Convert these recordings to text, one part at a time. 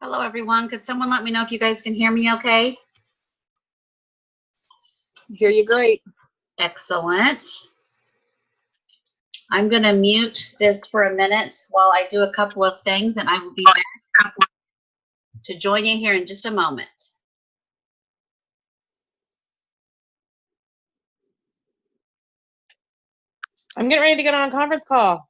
Hello, everyone. Could someone let me know if you guys can hear me okay? Hear you great. Excellent. I'm going to mute this for a minute while I do a couple of things, and I will be back to join you here in just a moment. I'm getting ready to get on a conference call.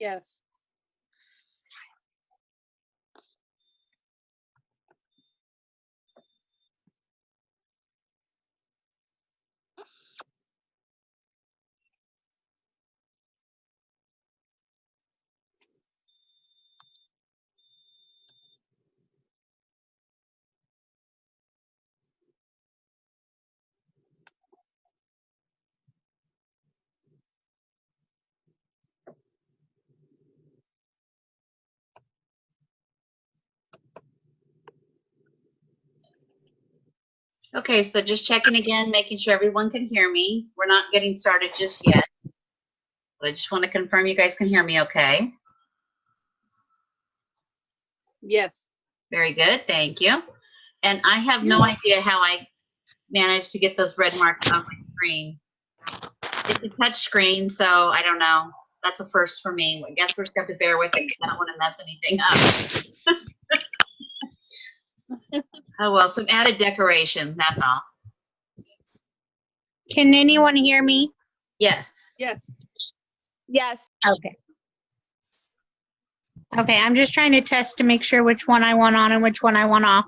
Yes. Okay, so just checking again, making sure everyone can hear me. We're not getting started just yet. But I just want to confirm you guys can hear me okay. Yes. Very good, thank you. And I have no idea how I managed to get those red marks on my screen. It's a touch screen, so I don't know. That's a first for me. I guess we're just going to have to bear with it because I don't want to mess anything up. Oh, well, some added decoration, that's all. Can anyone hear me? Yes. Yes. Yes. Okay. Okay, I'm just trying to test to make sure which one I want on and which one I want off.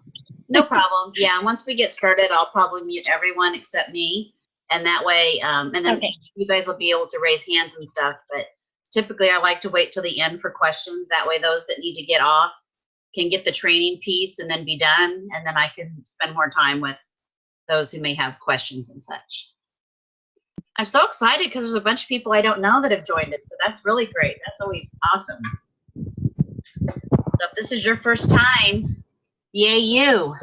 No problem. Yeah, once we get started, I'll probably mute everyone except me. And that way, and then Okay. you guys will be able to raise hands and stuff. But typically, I like to wait till the end for questions. That way, those that need to get off can get the training piece and then be done. And then I can spend more time with those who may have questions and such. I'm so excited because there's a bunch of people I don't know that have joined us. So that's really great. That's always awesome. So if this is your first time, yay you.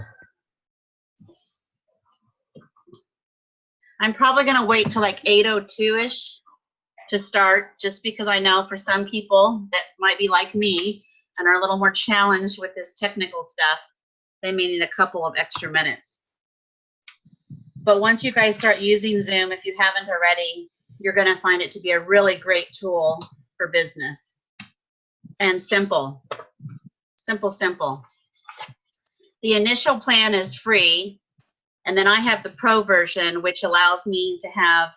I'm probably going to wait till like 8:02-ish to start, just because I know for some people that might be like me and are a little more challenged with this technical stuff, they may need a couple of extra minutes. But once you guys start using Zoom, if you haven't already, you're going to find it to be a really great tool for business. And simple. Simple. The initial plan is free. And then I have the pro version, which allows me to have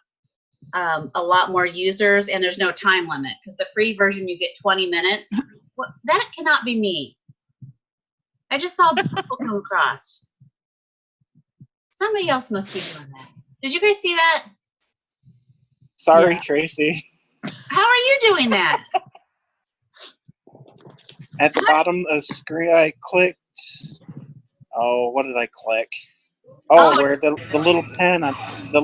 a lot more users, and there's no time limit, because the free version you get 20 minutes. Well, that cannot be me. I just saw people come across. Somebody else must be doing that. Did you guys see that? Sorry, Yeah. Tracy. How are you doing that? At the bottom of the screen, I clicked. Oh, what did I click? Oh, where the little pen on the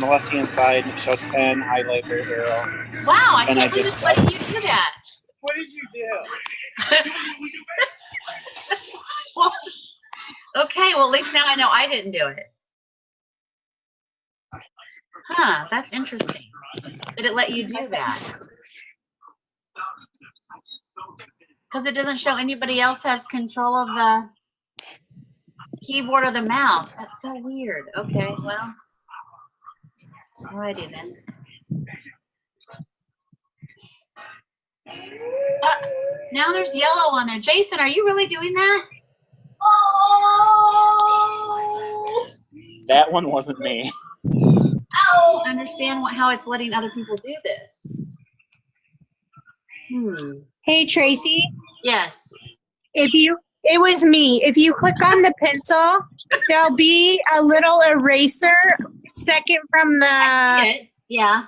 left hand side, and it shows pen, highlighter, arrow. Wow, I And can't I believe just it's letting you do that. What did you do? Well, okay, well, at least now I know I didn't do it. Huh, that's interesting. Did it let you do that? Because it doesn't show anybody else has control of the keyboard or the mouse. That's so weird. Okay, well, alrighty then. Now there's yellow on there. Jason, are you really doing that? Oh! That one wasn't me. I don't understand how it's letting other people do this. Hey, Tracy, Yes. it was me. If you click on the pencil, there'll be a little eraser second from the, Yeah.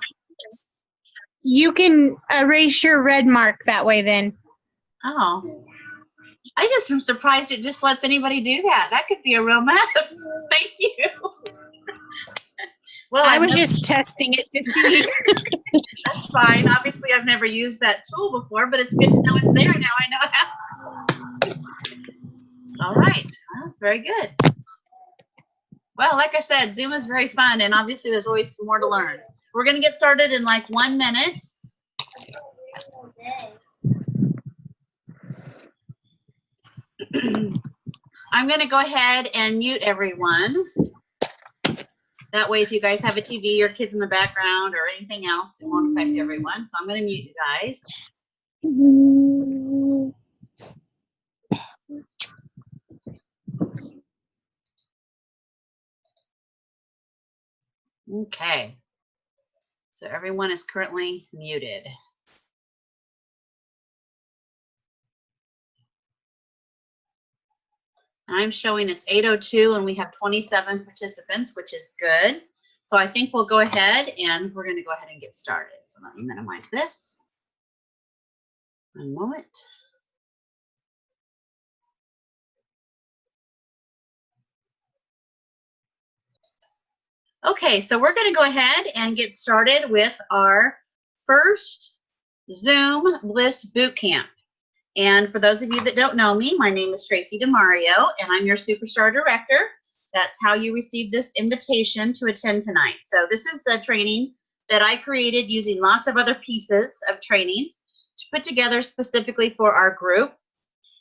you can erase your red mark that way then. Oh. I just am surprised it just lets anybody do that. That could be a real mess. Thank you. Well, I was just testing it to see. That's fine. Obviously, I've never used that tool before, but it's good to know it's there. Now I know how. All right. Well, very good. Well, like I said, Zoom is very fun, and obviously there's always more to learn. We're going to get started in like 1 minute. I'm going to go ahead and mute everyone. That way, if you guys have a TV or kids in the background or anything else, it won't affect everyone. So I'm going to mute you guys. Okay. So everyone is currently muted. I'm showing it's 8:02 and we have 27 participants, which is good. So I think we'll go ahead and we're going to go ahead and get started. So let me minimize this. One moment. Okay, so we're going to go ahead and get started with our first Zoom Bliss Bootcamp. And for those of you that don't know me, my name is Tracy DeMario, and I'm your Superstar Director. That's how you receive this invitation to attend tonight. So this is a training that I created using lots of other pieces of trainings to put together specifically for our group.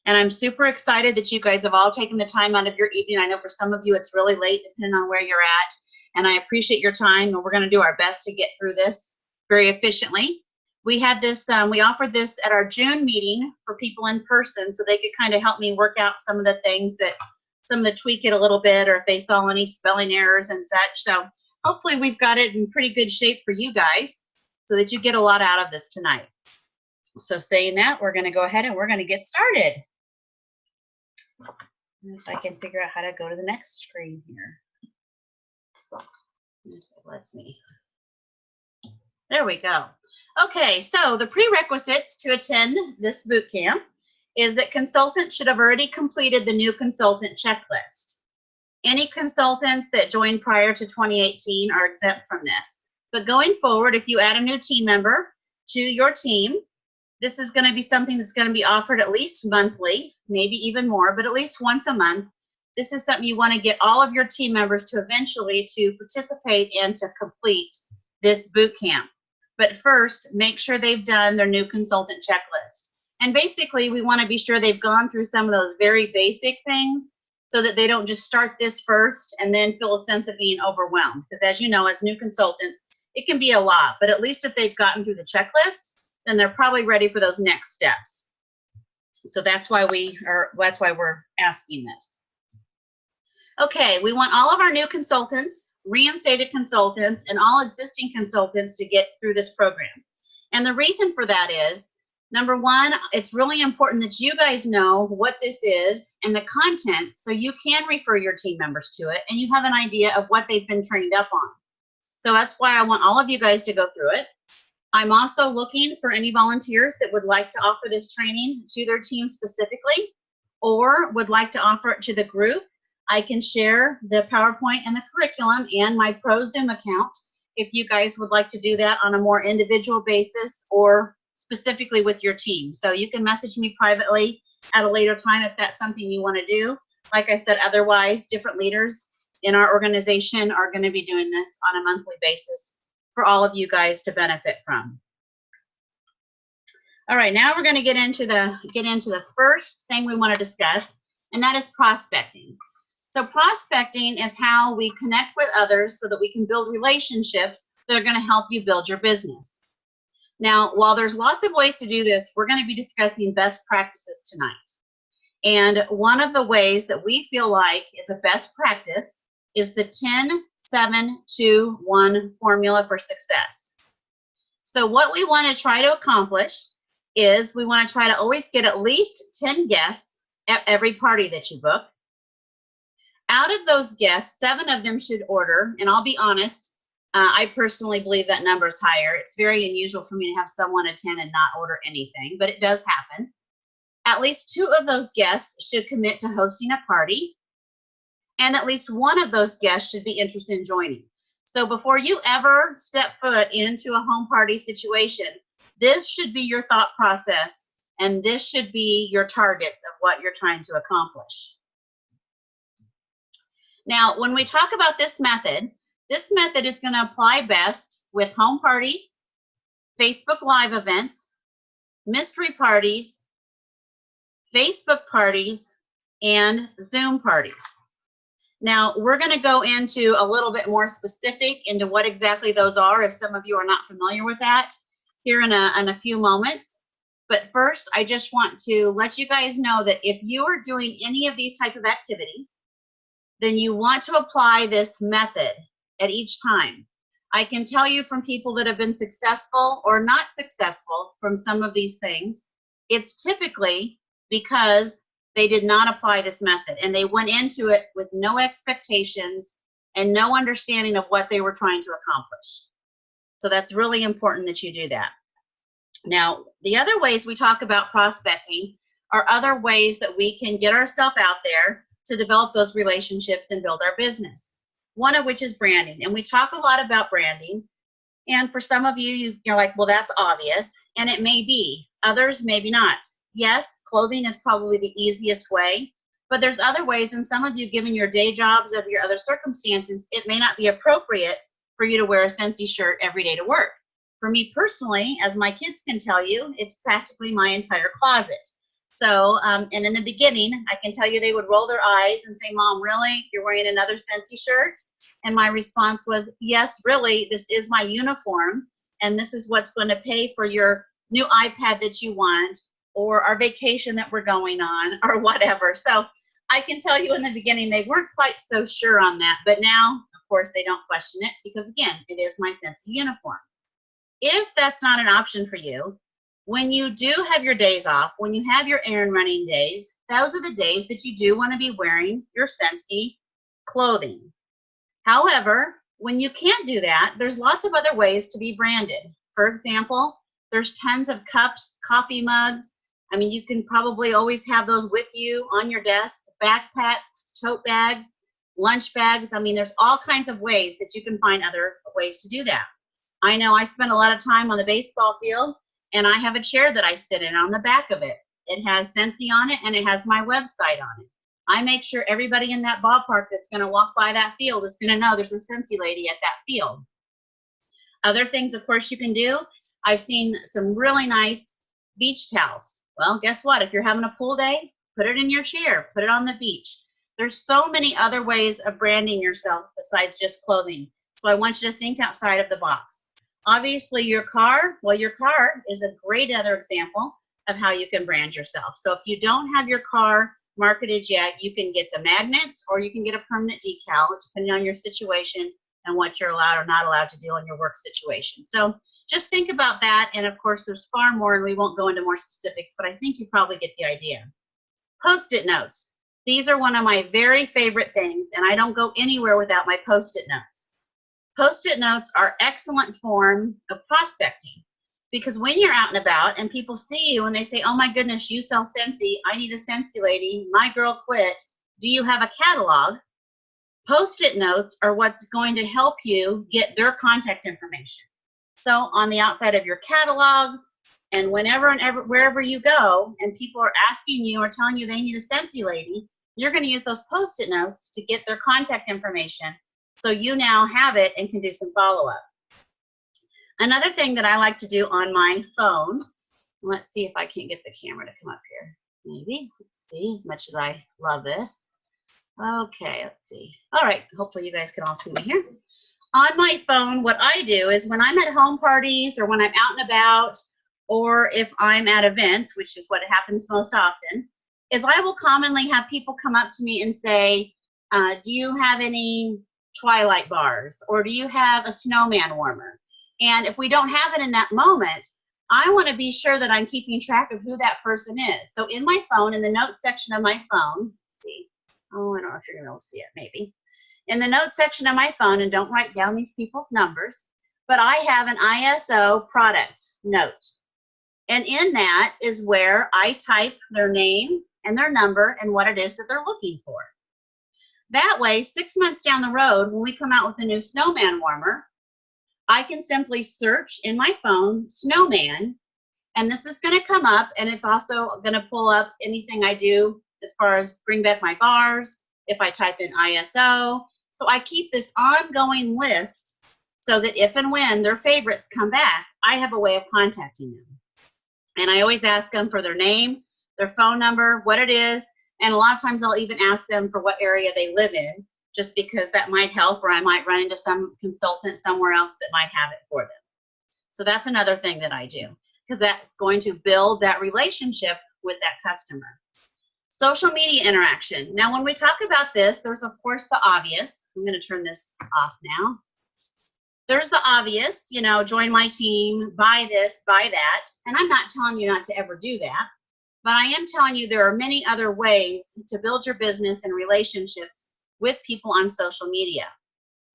And I'm super excited that you guys have all taken the time out of your evening. I know for some of you it's really late depending on where you're at. And I appreciate your time, and we're going to do our best to get through this very efficiently. We had this, we offered this at our June meeting for people in person so they could kind of help me work out some of the things that, some of the tweak it a little bit, or if they saw any spelling errors and such. So hopefully we've got it in pretty good shape for you guys so that you get a lot out of this tonight. So saying that, we're going to go ahead and we're going to get started. If I can figure out how to go to the next screen here. If it lets me. There we go. Okay, so the prerequisites to attend this boot camp is that consultants should have already completed the new consultant checklist. Any consultants that joined prior to 2018 are exempt from this. But going forward, if you add a new team member to your team, this is going to be something that's going to be offered at least monthly, maybe even more, but at least once a month. This is something you want to get all of your team members to eventually to participate and to complete this boot camp. But first, make sure they've done their new consultant checklist. And basically, we want to be sure they've gone through some of those very basic things so that they don't just start this first and then feel a sense of being overwhelmed. Because as you know, as new consultants, it can be a lot. But at least if they've gotten through the checklist, then they're probably ready for those next steps. So that's why we're asking this. Okay, we want all of our new consultants, reinstated consultants, and all existing consultants to get through this program. And the reason for that is, number one, it's really important that you guys know what this is and the content so you can refer your team members to it and you have an idea of what they've been trained up on. So that's why I want all of you guys to go through it. I'm also looking for any volunteers that would like to offer this training to their team specifically or would like to offer it to the group. I can share the PowerPoint and the curriculum and my Pro Zoom account if you guys would like to do that on a more individual basis or specifically with your team. So you can message me privately at a later time if that's something you want to do. Like I said, otherwise, different leaders in our organization are going to be doing this on a monthly basis for all of you guys to benefit from. All right, now we're going to get into the first thing we want to discuss, and that is prospecting. So prospecting is how we connect with others so that we can build relationships that are going to help you build your business. Now, while there's lots of ways to do this, we're going to be discussing best practices tonight. And one of the ways that we feel like is a best practice is the 10-7-2-1 formula for success. So what we want to try to accomplish is we want to try to always get at least 10 guests at every party that you book. Out of those guests, 7 of them should order, and I'll be honest, I personally believe that number is higher. It's very unusual for me to have someone attend and not order anything, but it does happen. At least 2 of those guests should commit to hosting a party, and at least 1 of those guests should be interested in joining. So before you ever step foot into a home party situation, this should be your thought process, and this should be your targets of what you're trying to accomplish. Now, when we talk about this method is going to apply best with home parties, Facebook Live events, mystery parties, Facebook parties, and Zoom parties. Now, we're going to go into a little bit more specific into what exactly those are if some of you are not familiar with that here in a few moments. But first, I just want to let you guys know that if you are doing any of these type of activities, then you want to apply this method at each time. I can tell you from people that have been successful or not successful from some of these things, it's typically because they did not apply this method and they went into it with no expectations and no understanding of what they were trying to accomplish. So that's really important that you do that. Now, the other ways we talk about prospecting are other ways that we can get ourselves out there to develop those relationships and build our business. One of which is branding. And we talk a lot about branding. And for some of you, you're like, well, that's obvious. And it may be. Others, maybe not. Yes, clothing is probably the easiest way. But there's other ways, and some of you, given your day jobs or your other circumstances, it may not be appropriate for you to wear a Scentsy shirt every day to work. For me personally, as my kids can tell you, it's practically my entire closet. So, and in the beginning, I can tell you they would roll their eyes and say, Mom, really? You're wearing another Scentsy shirt? And my response was, yes, really, this is my uniform, and this is what's going to pay for your new iPad that you want, or our vacation that we're going on, or whatever. So I can tell you in the beginning, they weren't quite so sure on that, but now, of course, they don't question it, because again, it is my Scentsy uniform. If that's not an option for you, when you do have your days off, when you have your errand running days, those are the days that you do want to be wearing your Scentsy clothing. However, when you can't do that, there's lots of other ways to be branded. For example, there's tons of cups, coffee mugs. I mean, you can probably always have those with you on your desk, backpacks, tote bags, lunch bags. I mean, there's all kinds of ways that you can find other ways to do that. I know I spend a lot of time on the baseball field, and I have a chair that I sit in on the back of it. It has Scentsy on it, and it has my website on it. I make sure everybody in that ballpark that's going to walk by that field is going to know there's a Scentsy lady at that field. Other things, of course, you can do. I've seen some really nice beach towels. Well, guess what? If you're having a pool day, put it in your chair. Put it on the beach. There's so many other ways of branding yourself besides just clothing. So I want you to think outside of the box. Obviously, your car, well, your car is a great other example of how you can brand yourself. So if you don't have your car marketed yet, you can get the magnets, or you can get a permanent decal, depending on your situation and what you're allowed or not allowed to do in your work situation. So just think about that. And of course, there's far more, and we won't go into more specifics, but I think you probably get the idea. Post-it notes. These are one of my very favorite things, and I don't go anywhere without my Post-it notes. Post-it notes are excellent form of prospecting, because when you're out and about and people see you and they say, oh my goodness, you sell Scentsy, I need a Scentsy lady, my girl quit, do you have a catalog? Post-it notes are what's going to help you get their contact information. So on the outside of your catalogs, and whenever and wherever you go and people are asking you or telling you they need a Scentsy lady, you're going to use those Post-it notes to get their contact information. So you now have it and can do some follow-up. Another thing that I like to do on my phone, let's see if I can get the camera to come up here. Maybe, let's see, as much as I love this. Okay, let's see. All right, hopefully you guys can all see me here. On my phone, what I do is when I'm at home parties or when I'm out and about, or if I'm at events, which is what happens most often, is I will commonly have people come up to me and say, do you have any Twilight bars, or do you have a snowman warmer? And if we don't have it in that moment, I want to be sure that I'm keeping track of who that person is. So in my phone, in the notes section of my phone, let's see, oh, I don't know if you're going to be able to see it, maybe. In the notes section of my phone, and don't write down these people's numbers, but I have an ISO product note. And in that is where I type their name and their number and what it is that they're looking for. That way, 6 months down the road, when we come out with a new snowman warmer, I can simply search in my phone, snowman, and this is going to come up, and it's also going to pull up anything I do as far as bring back my bars, if I type in ISO. So I keep this ongoing list so that if and when their favorites come back, I have a way of contacting them. And I always ask them for their name, their phone number, what it is, and a lot of times I'll even ask them for what area they live in, just because that might help, or I might run into some consultant somewhere else that might have it for them. So that's another thing that I do, because that's going to build that relationship with that customer. Social media interaction. Now, when we talk about this, there's of course the obvious. I'm going to turn this off now. There's the obvious, you know, join my team, buy this, buy that. And I'm not telling you not to ever do that. But I am telling you there are many other ways to build your business and relationships with people on social media.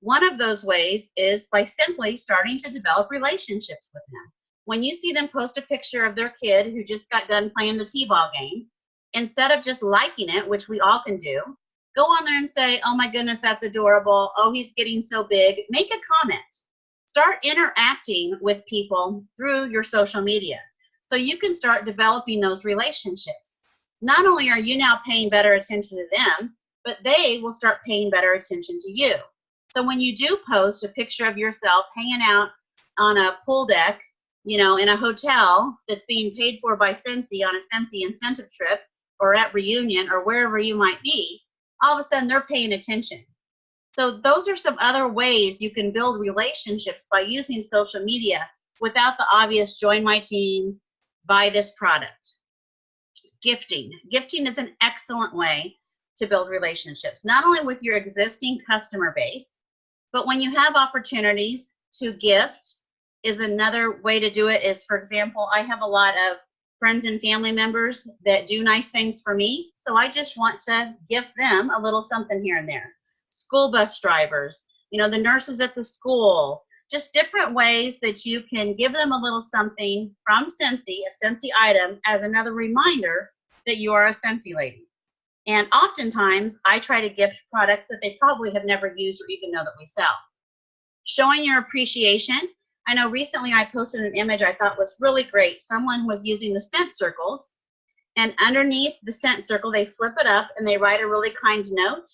One of those ways is by simply starting to develop relationships with them. When you see them post a picture of their kid who just got done playing the t-ball game, instead of just liking it, which we all can do, go on there and say, oh my goodness, that's adorable. Oh, he's getting so big. Make a comment. Start interacting with people through your social media, so you can start developing those relationships. not only are you now paying better attention to them, but they will start paying better attention to you. So when you do post a picture of yourself hanging out on a pool deck, you know, in a hotel that's being paid for by Scentsy on a Scentsy incentive trip, or at Reunion, or wherever you might be, all of a sudden they're paying attention. So those are some other ways you can build relationships by using social media without the obvious join my team, buy this product. Gifting. Gifting is an excellent way to build relationships, not only with your existing customer base, but when you have opportunities to gift is another way to do it. Is, for example, I have a lot of friends and family members that do nice things for me, so I just want to gift them a little something here and there. School bus drivers, you know, the nurses at the school, just different ways that you can give them a little something from Scentsy, a Scentsy item, as another reminder that you are a Scentsy lady. And oftentimes, I try to gift products that they probably have never used or even know that we sell. Showing your appreciation. I know recently I posted an image I thought was really great. Someone was using the scent circles, and underneath the scent circle, they flip it up and they write a really kind note.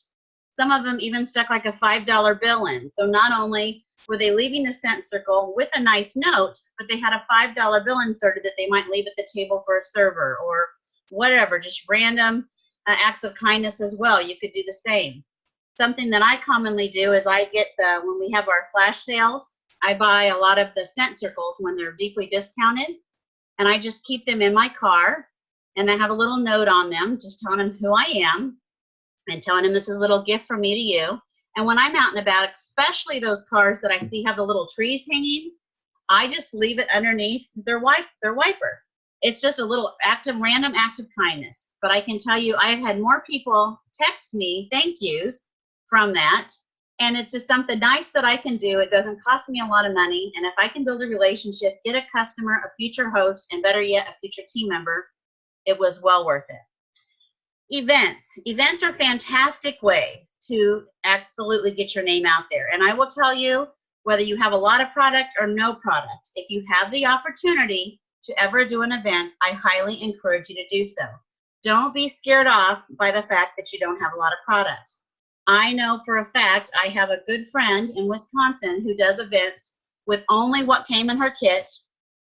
Some of them even stuck like a $5 bill in. So not only were they leaving the scent circle with a nice note, but they had a $5 bill inserted that they might leave at the table for a server or whatever, just random acts of kindness as well. You could do the same. Something that I commonly do is I get when we have our flash sales, I buy a lot of the scent circles when they're deeply discounted, and I just keep them in my car, and I have a little note on them just telling them who I am and telling them this is a little gift from me to you. And when I'm out and about, especially those cars that I see have the little trees hanging, I just leave it underneath their wiper. It's just a little random act of kindness. But I can tell you, I've had more people text me thank yous from that. And it's just something nice that I can do. It doesn't cost me a lot of money. And if I can build a relationship, get a customer, a future host, and better yet, a future team member, it was well worth it. Events. Events are a fantastic way to absolutely get your name out there. And I will tell you, whether you have a lot of product or no product, if you have the opportunity to ever do an event, I highly encourage you to do so. Don't be scared off by the fact that you don't have a lot of product. I know for a fact I have a good friend in Wisconsin who does events with only what came in her kit,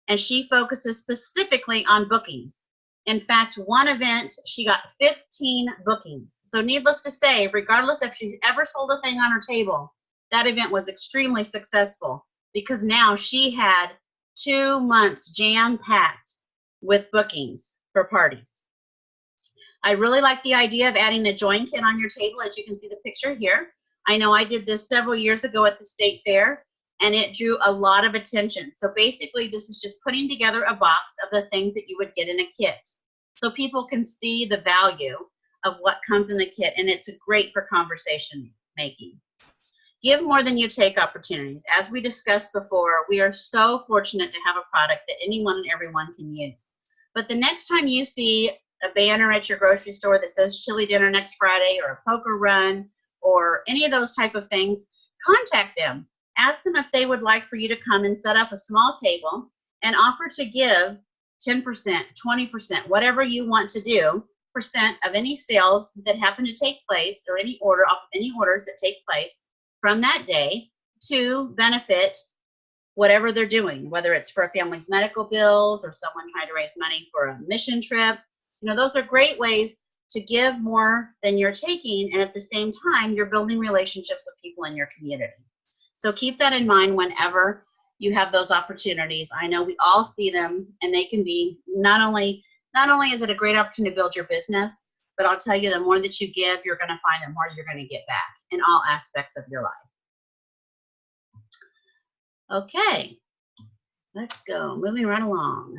and she focuses specifically on bookings. In fact, one event, she got 15 bookings. So needless to say, regardless if she's ever sold a thing on her table, that event was extremely successful because now she had 2 months jam-packed with bookings for parties. I really like the idea of adding a join kit on your table, as you can see the picture here. I know I did this several years ago at the state fair, and it drew a lot of attention. So basically, this is just putting together a box of the things that you would get in a kit, so people can see the value of what comes in the kit, and it's great for conversation making. Give more than you take opportunities. As we discussed before, we are so fortunate to have a product that anyone and everyone can use. But the next time you see a banner at your grocery store that says chili dinner next Friday or a poker run or any of those type of things, contact them. Ask them if they would like for you to come and set up a small table and offer to give 10%, 20%, whatever you want to do, percent of any sales that happen to take place or any order off of any orders that take place from that day to benefit whatever they're doing, whether it's for a family's medical bills or someone trying to raise money for a mission trip. You know, those are great ways to give more than you're taking, and at the same time, you're building relationships with people in your community. So keep that in mind whenever you have those opportunities. I know we all see them, and they can be not only is it a great opportunity to build your business, but I'll tell you, the more that you give, you're going to find the more you're going to get back in all aspects of your life. Okay, let's go. Moving right along.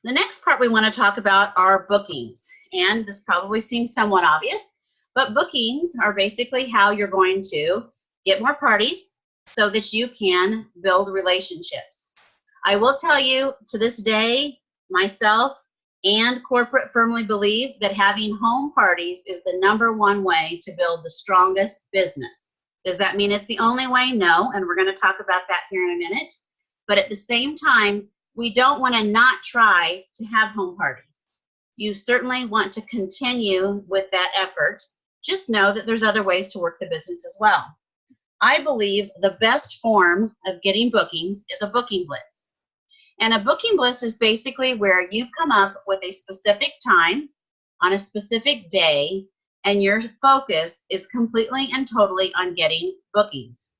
The next part we want to talk about are bookings. And this probably seems somewhat obvious, but bookings are basically how you're going to get more parties so that you can build relationships. I will tell you, to this day, myself and corporate firmly believe that having home parties is the #1 way to build the strongest business. Does that mean it's the only way? No, and we're going to talk about that here in a minute. But at the same time, we don't want to not try to have home parties. you certainly want to continue with that effort. Just know that there's other ways to work the business as well. I believe the best form of getting bookings is a booking blitz. And a booking blitz is basically where you come up with a specific time on a specific day, and your focus is completely and totally on getting bookings.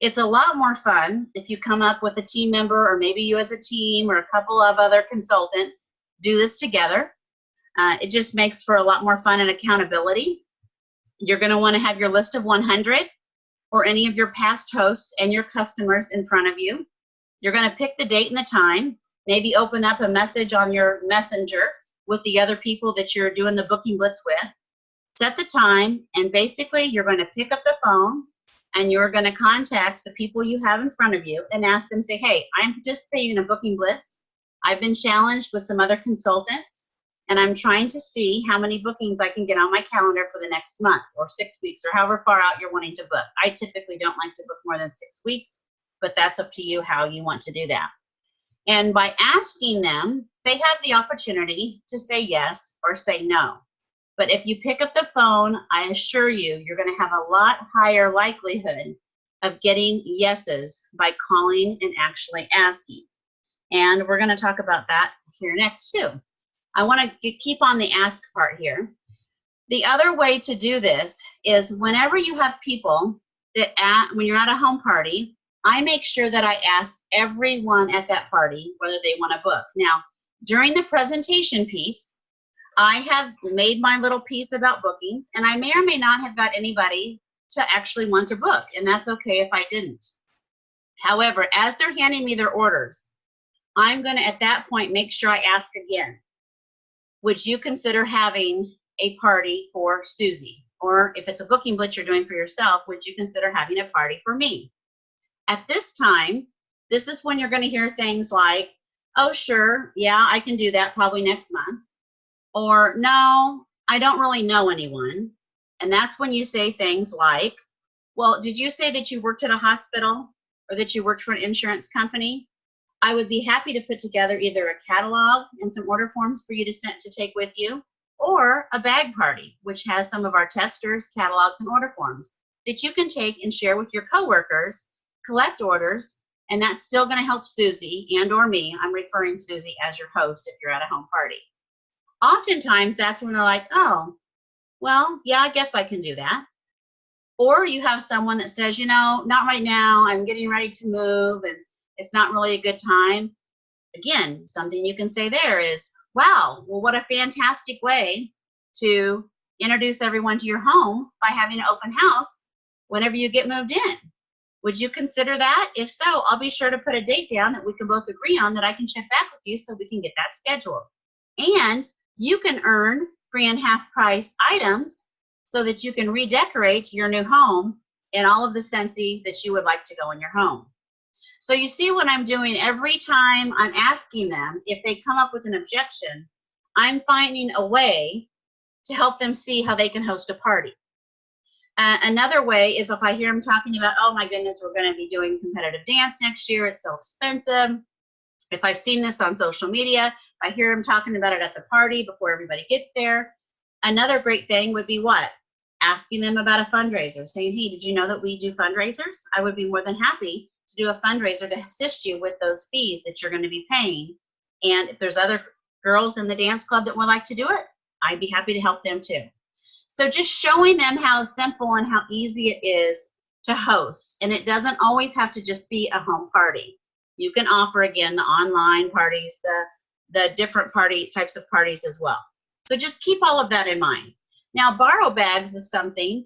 It's a lot more fun if you come up with a team member, or maybe you as a team or a couple of other consultants do this together. It just makes for a lot more fun and accountability. You're going to want to have your list of 100 or any of your past hosts and your customers in front of you. You're going to pick the date and the time, maybe open up a message on your messenger with the other people that you're doing the booking blitz with. Set the time, and basically you're going to pick up the phone and you're going to contact the people you have in front of you and ask them, say, hey, I'm participating in a booking blitz. I've been challenged with some other consultants, and I'm trying to see how many bookings I can get on my calendar for the next month or 6 weeks or however far out you're wanting to book. I typically don't like to book more than 6 weeks, but that's up to you how you want to do that. And by asking them, they have the opportunity to say yes or say no. But if you pick up the phone, I assure you, you're going to have a lot higher likelihood of getting yeses by calling and actually asking. And we're going to talk about that here next too. I want to keep on the ask part here. The other way to do this is whenever you have people that when you're at a home party, I make sure that I ask everyone at that party whether they want to book. Now, during the presentation piece, I have made my little piece about bookings, and I may or may not have got anybody to actually want to book, and that's okay if I didn't. However, as they're handing me their orders, I'm going to, at that point, make sure I ask again, would you consider having a party for Susie? Or if it's a booking blitz you're doing for yourself, would you consider having a party for me? At this time, this is when you're going to hear things like, oh, sure, yeah, I can do that probably next month. Or, no, I don't really know anyone. And that's when you say things like, well, did you say that you worked at a hospital or that you worked for an insurance company? I would be happy to put together either a catalog and some order forms for you to take with you, or a bag party, which has some of our testers, catalogs, and order forms that you can take and share with your coworkers, collect orders, and that's still going to help Susie and or me. I'm referring Susie as your host if you're at a home party. Oftentimes, that's when they're like, oh, well, yeah, I guess I can do that. Or you have someone that says, you know, not right now. I'm getting ready to move, and it's not really a good time. Again, something you can say there is, wow, well, what a fantastic way to introduce everyone to your home by having an open house whenever you get moved in. Would you consider that? If so, I'll be sure to put a date down that we can both agree on that I can check back with you so we can get that scheduled. And you can earn free and half price items so that you can redecorate your new home in all of the Scentsy that you would like to go in your home. So you see what I'm doing every time I'm asking them, if they come up with an objection, I'm finding a way to help them see how they can host a party. Another way is if I hear them talking about, oh my goodness, we're going to be doing competitive dance next year. It's so expensive. If I've seen this on social media, if I hear them talking about it at the party before everybody gets there. Another great thing would be what? Asking them about a fundraiser, saying, hey, did you know that we do fundraisers? I would be more than happy to do a fundraiser to assist you with those fees that you're going to be paying. And if there's other girls in the dance club that would like to do it, I'd be happy to help them too. So just showing them how simple and how easy it is to host. And it doesn't always have to just be a home party. You can offer, again, the online parties, the different types of parties as well. So just keep all of that in mind. Now, borrow bags is something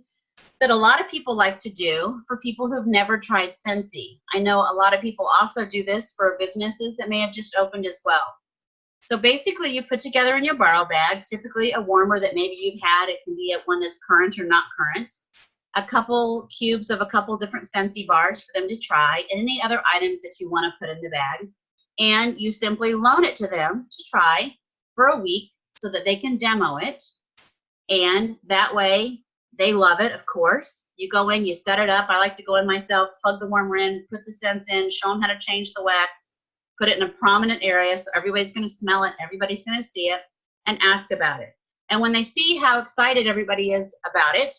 that a lot of people like to do for people who've never tried Scentsy. I know a lot of people also do this for businesses that may have just opened as well. So basically, you put together in your borrow bag, typically a warmer that maybe you've had. It can be one that's current or not current. A couple cubes of a couple different Scentsy bars for them to try, and any other items that you want to put in the bag. And you simply loan it to them to try for a week so that they can demo it. And that way, they love it, of course. You go in, you set it up. I like to go in myself, plug the warmer in, put the scents in, show them how to change the wax, put it in a prominent area so everybody's going to smell it, everybody's going to see it. and ask about it. And when they see how excited everybody is about it,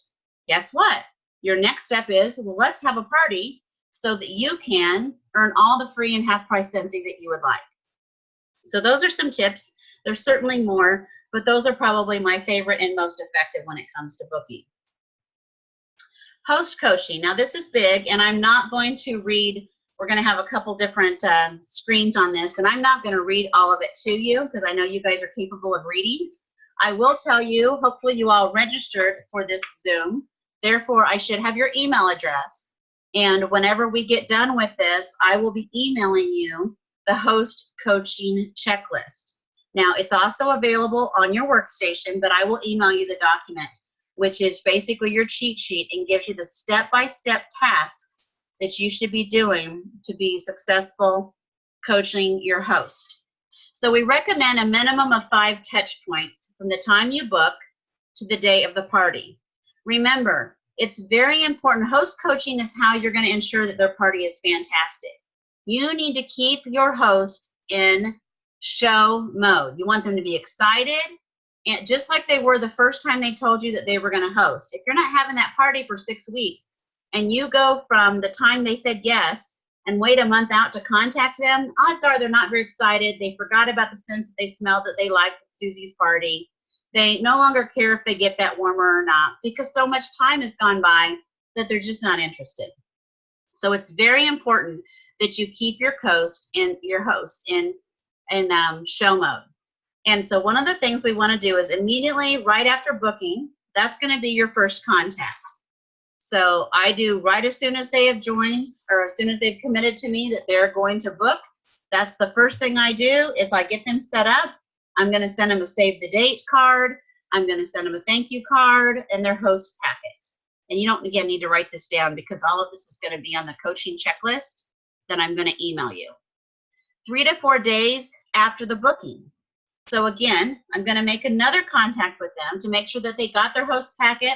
guess what? Your next step is, well, let's have a party so that you can earn all the free and half-price Scentsy that you would like. So those are some tips. There's certainly more, but those are probably my favorite and most effective when it comes to booking. Host coaching. Now this is big, and I'm not going to read, we're going to have a couple different screens on this, and I'm not going to read all of it to you because I know you guys are capable of reading. I will tell you, hopefully you all registered for this Zoom. Therefore, I should have your email address. And whenever we get done with this, I will be emailing you the host coaching checklist. Now, it's also available on your workstation, but I will email you the document, which is basically your cheat sheet and gives you the step-by-step tasks that you should be doing to be successful coaching your host. So we recommend a minimum of 5 touch points from the time you book to the day of the party. Remember, it's very important. Host coaching is how you're going to ensure that their party is fantastic. You need to keep your host in show mode. You want them to be excited, and just like they were the first time they told you that they were going to host. If you're not having that party for 6 weeks and you go from the time they said yes and wait a month out to contact them, odds are they're not very excited. They forgot about the scents that they smelled that they liked at Susie's party. They no longer care if they get that warmer or not because so much time has gone by that they're just not interested. So it's very important that you keep your host in show mode. And so one of the things we want to do is immediately right after booking, that's going to be your first contact. So I do right as soon as they have joined or as soon as they've committed to me that they're going to book. That's the first thing I do is I get them set up. I'm going to send them a save the date card. I'm going to send them a thank you card and their host packet. And you don't, again, need to write this down because all of this is going to be on the coaching checklist that I'm going to email you. 3 to 4 days after the booking. So again, I'm going to make another contact with them to make sure that they got their host packet,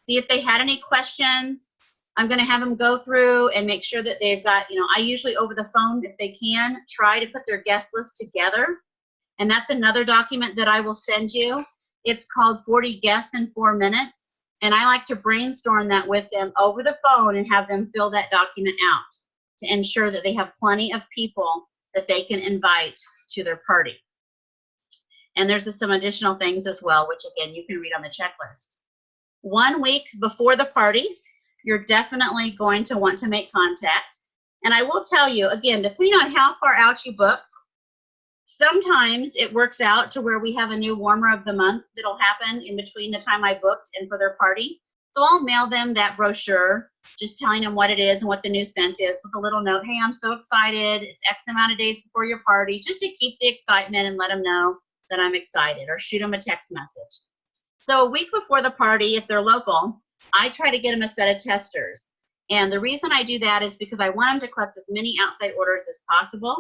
see if they had any questions. I'm going to have them go through and make sure that they've got, I usually over the phone, if they can, try to put their guest list together. And that's another document that I will send you. It's called 40 Guests in 4 Minutes. And I like to brainstorm that with them over the phone and have them fill that document out to ensure that they have plenty of people that they can invite to their party. And there's some additional things as well, which again, you can read on the checklist. 1 week before the party, you're definitely going to want to make contact. And I will tell you, again, depending on how far out you book, sometimes it works out to where we have a new warmer of the month that'll happen in between the time I booked and for their party. So I'll mail them that brochure, just telling them what it is and what the new scent is with a little note. Hey, I'm so excited. It's X amount of days before your party, just to keep the excitement and let them know that I'm excited, or shoot them a text message. So a week before the party, if they're local, I try to get them a set of testers. And the reason I do that is because I want them to collect as many outside orders as possible.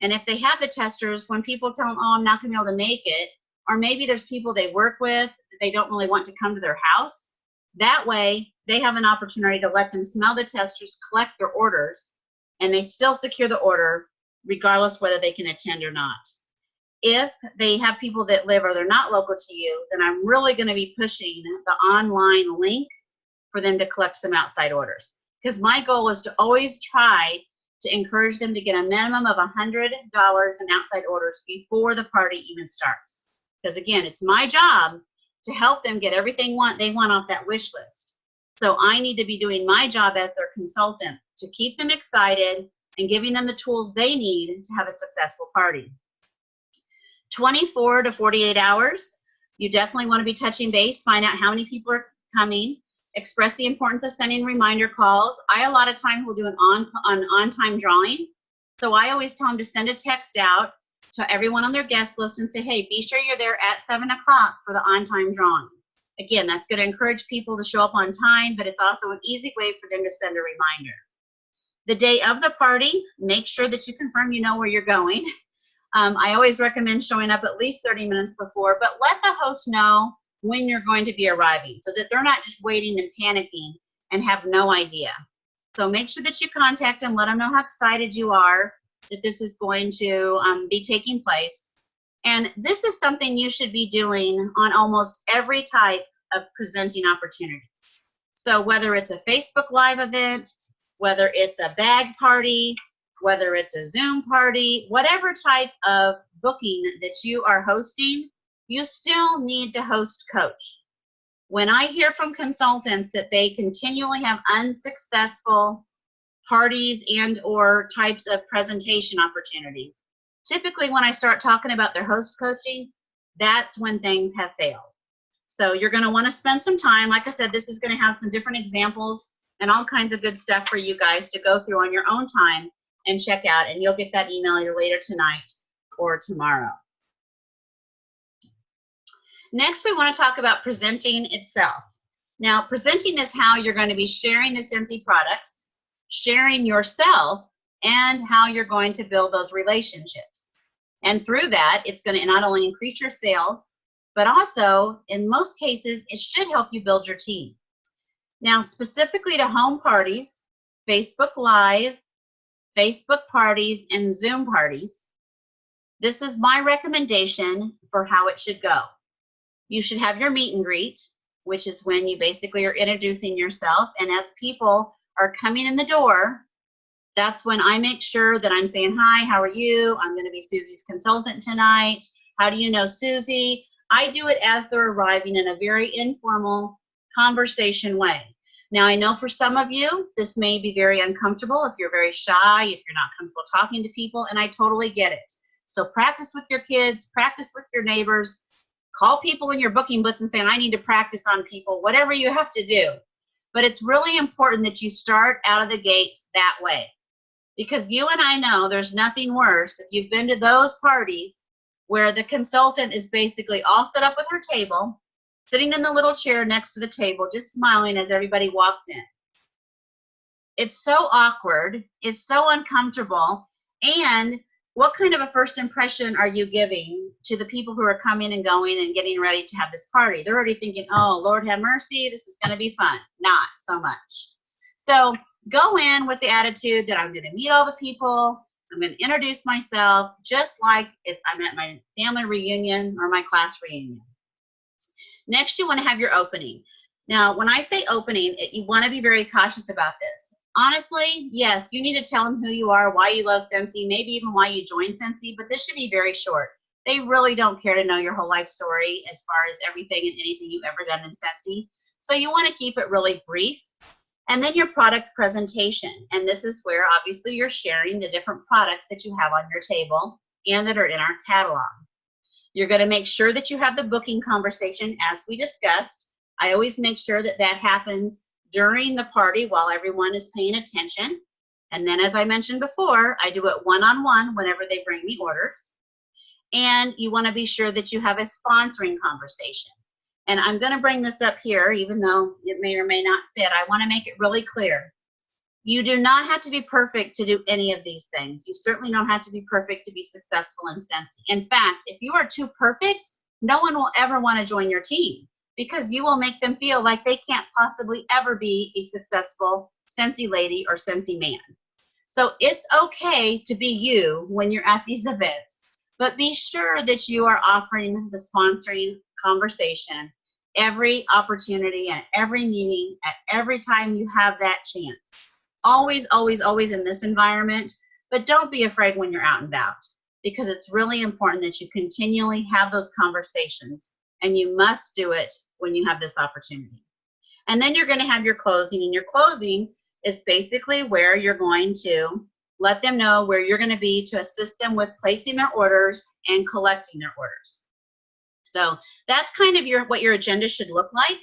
And if they have the testers, when people tell them, oh, I'm not going to be able to make it, or maybe there's people they work with that they don't really want to come to their house, that way they have an opportunity to let them smell the testers, collect their orders, and they still secure the order regardless whether they can attend or not. If they have people that live or they're not local to you, then I'm really going to be pushing the online link for them to collect some outside orders. Because my goal is to always try to encourage them to get a minimum of $100 in outside orders before the party even starts. Because again, it's my job to help them get everything they want off that wish list. So I need to be doing my job as their consultant to keep them excited and giving them the tools they need to have a successful party. 24 to 48 hours, you definitely want to be touching base, find out how many people are coming, express the importance of sending reminder calls. I a lot of times will do an on-time drawing. So I always tell them to send a text out to everyone on their guest list and say, hey, be sure you're there at 7 o'clock for the on-time drawing. Again, that's going to encourage people to show up on time, but it's also an easy way for them to send a reminder. The day of the party, make sure that you confirm you know where you're going. I always recommend showing up at least 30 minutes before, but let the host know when you're going to be arriving so that they're not just waiting and panicking and have no idea. So make sure that you contact them, let them know how excited you are that this is going to be taking place. And this is something you should be doing on almost every type of presenting opportunities. So whether it's a Facebook Live event, whether it's a bag party, whether it's a Zoom party, whatever type of booking that you are hosting, you still need to host coach. When I hear from consultants that they continually have unsuccessful parties and or types of presentation opportunities, typically when I start talking about their host coaching, that's when things have failed. So you're going to want to spend some time. Like I said, this is going to have some different examples and all kinds of good stuff for you guys to go through on your own time and check out, and you'll get that email either later tonight or tomorrow. Next, we want to talk about presenting itself. Now, presenting is how you're going to be sharing the Scentsy products, sharing yourself, and how you're going to build those relationships. And through that, it's going to not only increase your sales, but also, in most cases, it should help you build your team. Now, specifically to home parties, Facebook Live, Facebook parties, and Zoom parties, this is my recommendation for how it should go. You should have your meet and greet, which is when you basically are introducing yourself. And as people are coming in the door, that's when I make sure that I'm saying, hi, how are you? I'm going to be Susie's consultant tonight. How do you know Susie? I do it as they're arriving in a very informal conversation way. Now, I know for some of you, this may be very uncomfortable if you're very shy, if you're not comfortable talking to people, and I totally get it. So practice with your kids, practice with your neighbors, call people in your booking blitz and say, I need to practice on people, whatever you have to do. But it's really important that you start out of the gate that way. Because you and I know there's nothing worse if you've been to those parties where the consultant is basically all set up with her table, sitting in the little chair next to the table, just smiling as everybody walks in. It's so awkward. It's so uncomfortable. And what kind of a first impression are you giving to the people who are coming and going and getting ready to have this party? They're already thinking, oh, Lord have mercy, this is going to be fun. Not so much. So go in with the attitude that I'm going to meet all the people. I'm going to introduce myself just like I'm at my family reunion or my class reunion. Next, you want to have your opening. Now, when I say opening, you want to be very cautious about this. Honestly, yes, you need to tell them who you are, why you love Scentsy, maybe even why you joined Scentsy, but this should be very short. They really don't care to know your whole life story as far as everything and anything you've ever done in Scentsy. So you want to keep it really brief. And then your product presentation. And this is where obviously you're sharing the different products that you have on your table and that are in our catalog. You're going to make sure that you have the booking conversation as we discussed. I always make sure that that happens during the party while everyone is paying attention. And then as I mentioned before, I do it one-on-one whenever they bring me orders. And you want to be sure that you have a sponsoring conversation. And I'm going to bring this up here, even though it may or may not fit. I want to make it really clear. You do not have to be perfect to do any of these things. You certainly don't have to be perfect to be successful in Scentsy. In fact, if you are too perfect, no one will ever want to join your team because you will make them feel like they can't possibly ever be a successful Scentsy lady or Scentsy man. So it's okay to be you when you're at these events, but be sure that you are offering the sponsoring conversation every opportunity and every meeting at every time you have that chance. Always, always, always in this environment, but don't be afraid when you're out and about because it's really important that you continually have those conversations and you must do it when you have this opportunity. And then you're going to have your closing, and your closing is basically where you're going to let them know where you're going to be to assist them with placing their orders and collecting their orders. So that's kind of what your agenda should look like.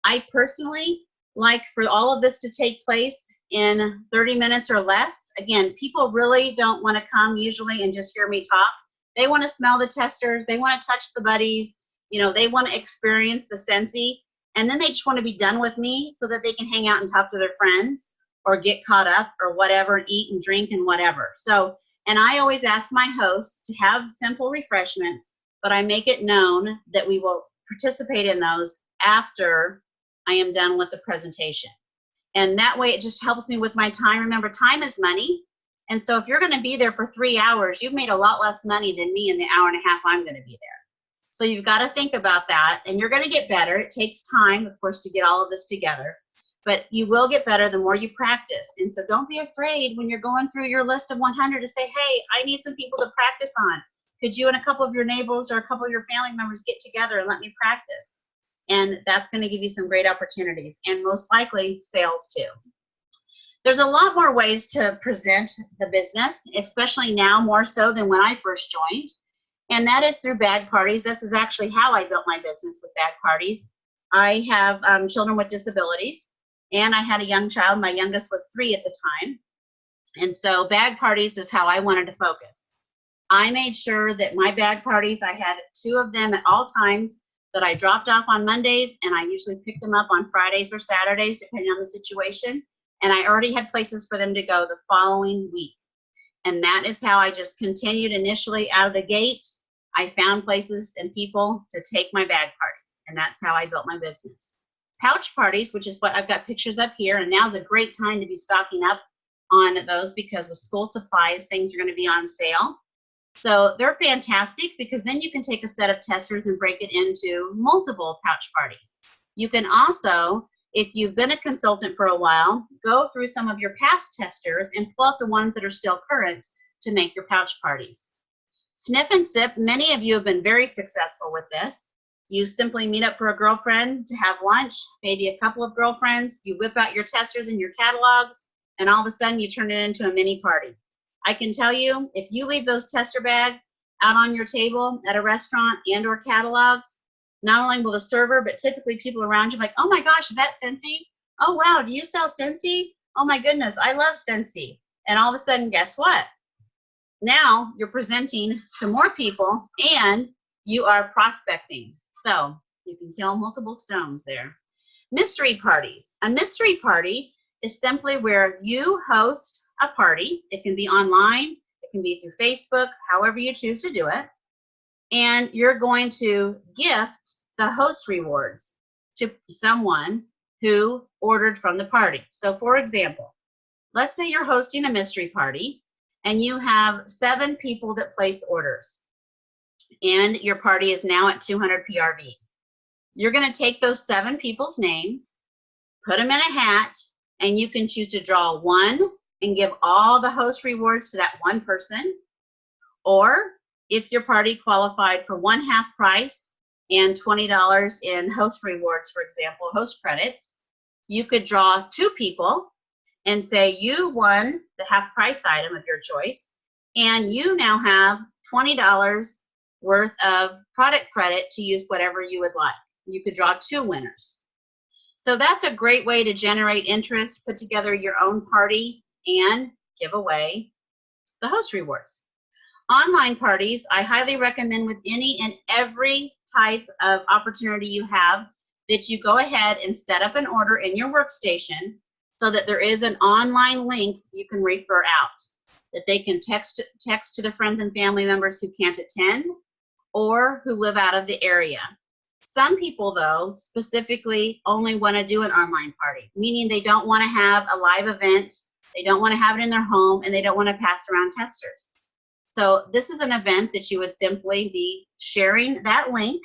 I personally like for all of this to take place in 30 minutes or less. Again, people really don't want to come usually and just hear me talk. They want to smell the testers. They want to touch the buddies. You know, they want to experience the Scentsy. And then they just want to be done with me so that they can hang out and talk to their friends or get caught up or whatever, and eat and drink and whatever. So, and I always ask my hosts to have simple refreshments, but I make it known that we will participate in those after I am done with the presentation. And that way it just helps me with my time. Remember, time is money, And so if you're going to be there for 3 hours, you've made a lot less money than me in the hour and a half I'm going to be there. So you've got to think about that, and you're going to get better. It takes time, of course, to get all of this together, but you will get better the more you practice. And so don't be afraid when you're going through your list of 100 to say, hey, I need some people to practice on. Could you and a couple of your neighbors or a couple of your family members get together and let me practice? And that's going to give you some great opportunities, and most likely sales too. There's a lot more ways to present the business, especially now more so than when I first joined. And that is through bag parties. This is actually how I built my business, with bag parties. I have children with disabilities, and I had a young child. My youngest was 3 at the time. And so bag parties is how I wanted to focus. I made sure that my bag parties, I had 2 of them at all times that I dropped off on Mondays, and I usually picked them up on Fridays or Saturdays, depending on the situation. And I already had places for them to go the following week. And that is how I just continued initially out of the gate. I found places and people to take my bag parties, and that's how I built my business. Pouch parties, which is what I've got pictures of here, and now's a great time to be stocking up on those, because with school supplies, things are going to be on sale. So they're fantastic, because then you can take a set of testers and break it into multiple pouch parties. You can also, if you've been a consultant for a while, go through some of your past testers and pull out the ones that are still current to make your pouch parties. Sniff and sip, many of you have been very successful with this. You simply meet up for a girlfriend to have lunch, maybe a couple of girlfriends, you whip out your testers and your catalogs, and all of a sudden you turn it into a mini party. I can tell you, if you leave those tester bags out on your table at a restaurant and or catalogs, not only will the server, but typically people around you be like, oh my gosh, is that Scentsy? Oh wow, do you sell Scentsy? Oh my goodness, I love Scentsy. And all of a sudden, guess what? Now you're presenting to more people and you are prospecting. So you can kill multiple stones there. Mystery parties. A mystery party is simply where you host a party. It can be online, it can be through Facebook, however you choose to do it. And you're going to gift the host rewards to someone who ordered from the party. So for example, let's say you're hosting a mystery party and you have 7 people that place orders, and your party is now at 200 PRV. You're going to take those 7 people's names, put them in a hat, and you can choose to draw one and give all the host rewards to that one person. Or if your party qualified for 1/2 price and $20 in host rewards, for example, host credits, you could draw 2 people and say you won the half price item of your choice, and you now have $20 worth of product credit to use whatever you would like. You could draw 2 winners. So that's a great way to generate interest, put together your own party, and give away the host rewards. Online parties, I highly recommend with any and every type of opportunity you have that you go ahead and set up an order in your workstation so that there is an online link you can refer out, that they can text to the friends and family members who can't attend or who live out of the area. Some people, though, specifically only want to do an online party, meaning they don't want to have a live event, they don't want to have it in their home, and they don't want to pass around testers. So this is an event that you would simply be sharing that link,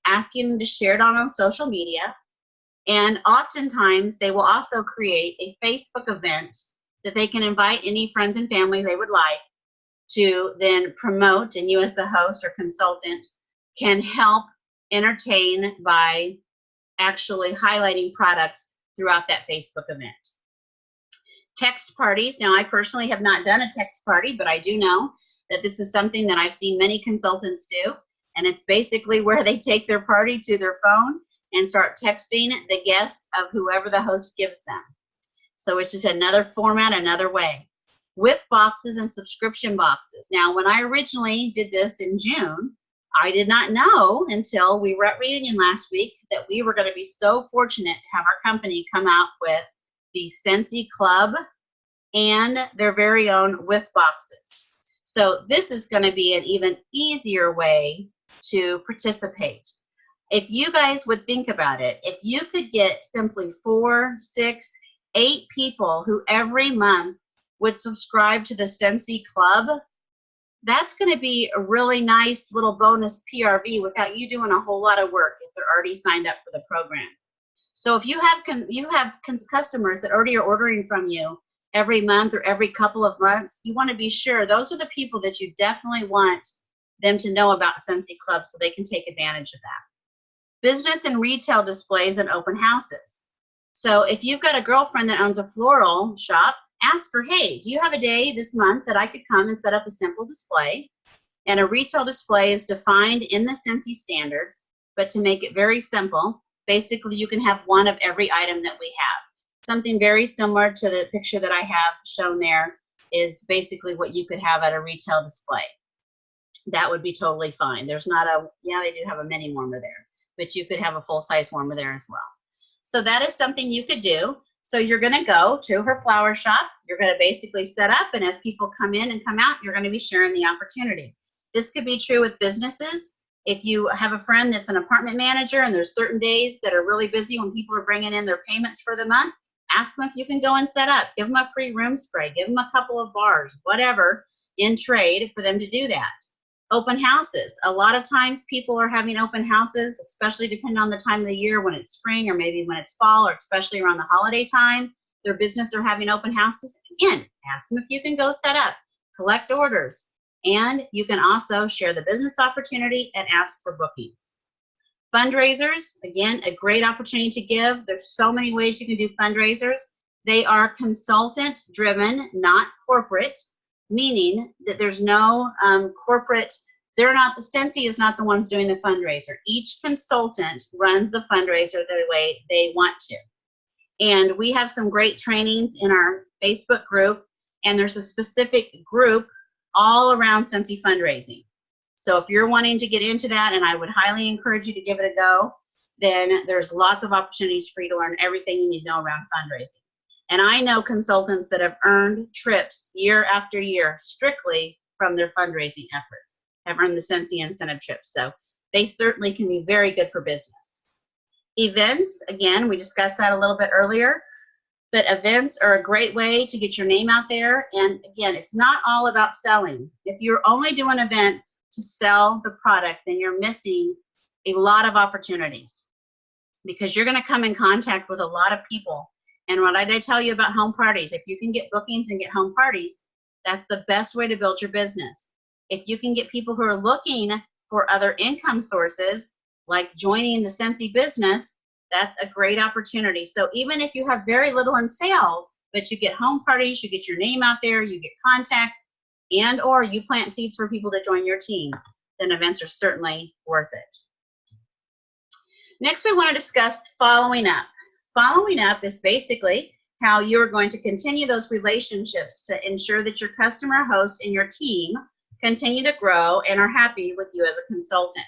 asking them to share it on social media, and oftentimes they will also create a Facebook event that they can invite any friends and family they would like to then promote, and you as the host or consultant can help entertain by actually highlighting products throughout that Facebook event. Text parties. Now, I personally have not done a text party, but I do know that this is something that I've seen many consultants do, and it's basically where they take their party to their phone and start texting the guests of whoever the host gives them. So it's just another format, another way. With boxes and subscription boxes. Now, when I originally did this in June, I did not know until we were at reunion last week that we were going to be so fortunate to have our company come out with the Scentsy Club and their very own with boxes. So this is going to be an even easier way to participate. If you guys would think about it, if you could get simply 4, 6, 8 people who every month would subscribe to the Scentsy Club, that's going to be a really nice little bonus PRV without you doing a whole lot of work if they're already signed up for the program. So if you have customers that already are ordering from you every month or every couple of months, you want to be sure those are the people that you definitely want them to know about Scentsy Club so they can take advantage of that. Business and retail displays and open houses. So if you've got a girlfriend that owns a floral shop, ask her, hey, do you have a day this month that I could come and set up a simple display? And a retail display is defined in the Scentsy standards, but to make it very simple, basically you can have one of every item that we have. Something very similar to the picture that I have shown there is basically what you could have at a retail display. That would be totally fine. There's not a, yeah, they do have a mini warmer there, but you could have a full-size warmer there as well. So that is something you could do. So you're going to go to her flower shop. You're going to basically set up, and as people come in and come out, you're going to be sharing the opportunity. This could be true with businesses. If you have a friend that's an apartment manager and there's certain days that are really busy when people are bringing in their payments for the month, ask them if you can go and set up. Give them a free room spray. Give them a couple of bars, whatever, in trade for them to do that. Open houses. A lot of times people are having open houses, especially depending on the time of the year, when it's spring or maybe when it's fall, or especially around the holiday time. Their business are having open houses. Again, ask them if you can go set up, collect orders, and you can also share the business opportunity and ask for bookings. Fundraisers, again, a great opportunity to give. There's so many ways you can do fundraisers. They are consultant driven, not corporate, meaning that there's no corporate, they're not, the Scentsy is not the ones doing the fundraiser. Each consultant runs the fundraiser the way they want to. And we have some great trainings in our Facebook group, and there's a specific group all around Scentsy fundraising. So if you're wanting to get into that, and I would highly encourage you to give it a go, then there's lots of opportunities for you to learn everything you need to know around fundraising. And I know consultants that have earned trips year after year strictly from their fundraising efforts, have earned the Scentsy incentive trips. So they certainly can be very good for business. Events, again, we discussed that a little bit earlier, but events are a great way to get your name out there. And again, it's not all about selling. If you're only doing events to sell the product, then you're missing a lot of opportunities, because you're going to come in contact with a lot of people. And what I did tell you about home parties, if you can get bookings and get home parties, that's the best way to build your business. If you can get people who are looking for other income sources, like joining the Scentsy business, that's a great opportunity. So even if you have very little in sales, but you get home parties, you get your name out there, you get contacts, and or you plant seeds for people to join your team, then events are certainly worth it. Next, we want to discuss following up. Following up is basically how you're going to continue those relationships to ensure that your customer, host, and your team continue to grow and are happy with you as a consultant.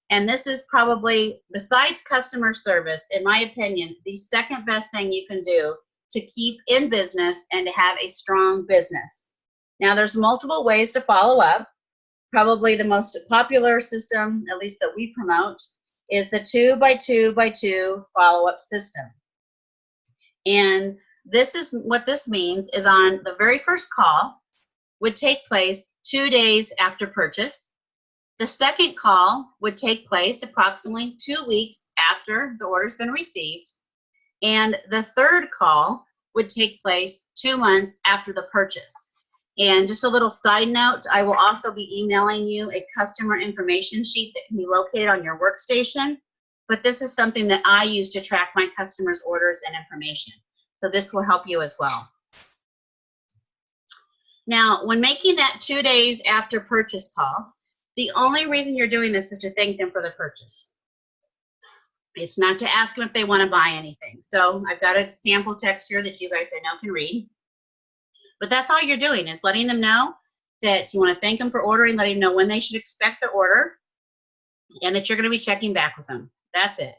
And this is probably, besides customer service, in my opinion, the second best thing you can do to keep in business and to have a strong business. Now, there's multiple ways to follow up. Probably the most popular system, at least that we promote, is the 2x2x2 follow-up system. And this is what this means is on the very first call would take place 2 days after purchase. The second call would take place approximately 2 weeks after the order's been received. And the third call would take place 2 months after the purchase. And just a little side note, I will also be emailing you a customer information sheet that can be located on your workstation. But this is something that I use to track my customers' orders and information. So this will help you as well. Now, when making that 2 days after purchase call, the only reason you're doing this is to thank them for the purchase. It's not to ask them if they want to buy anything. So I've got a sample text here that you guys I know can read. But that's all you're doing is letting them know that you want to thank them for ordering, letting them know when they should expect the order, and that you're going to be checking back with them. That's it.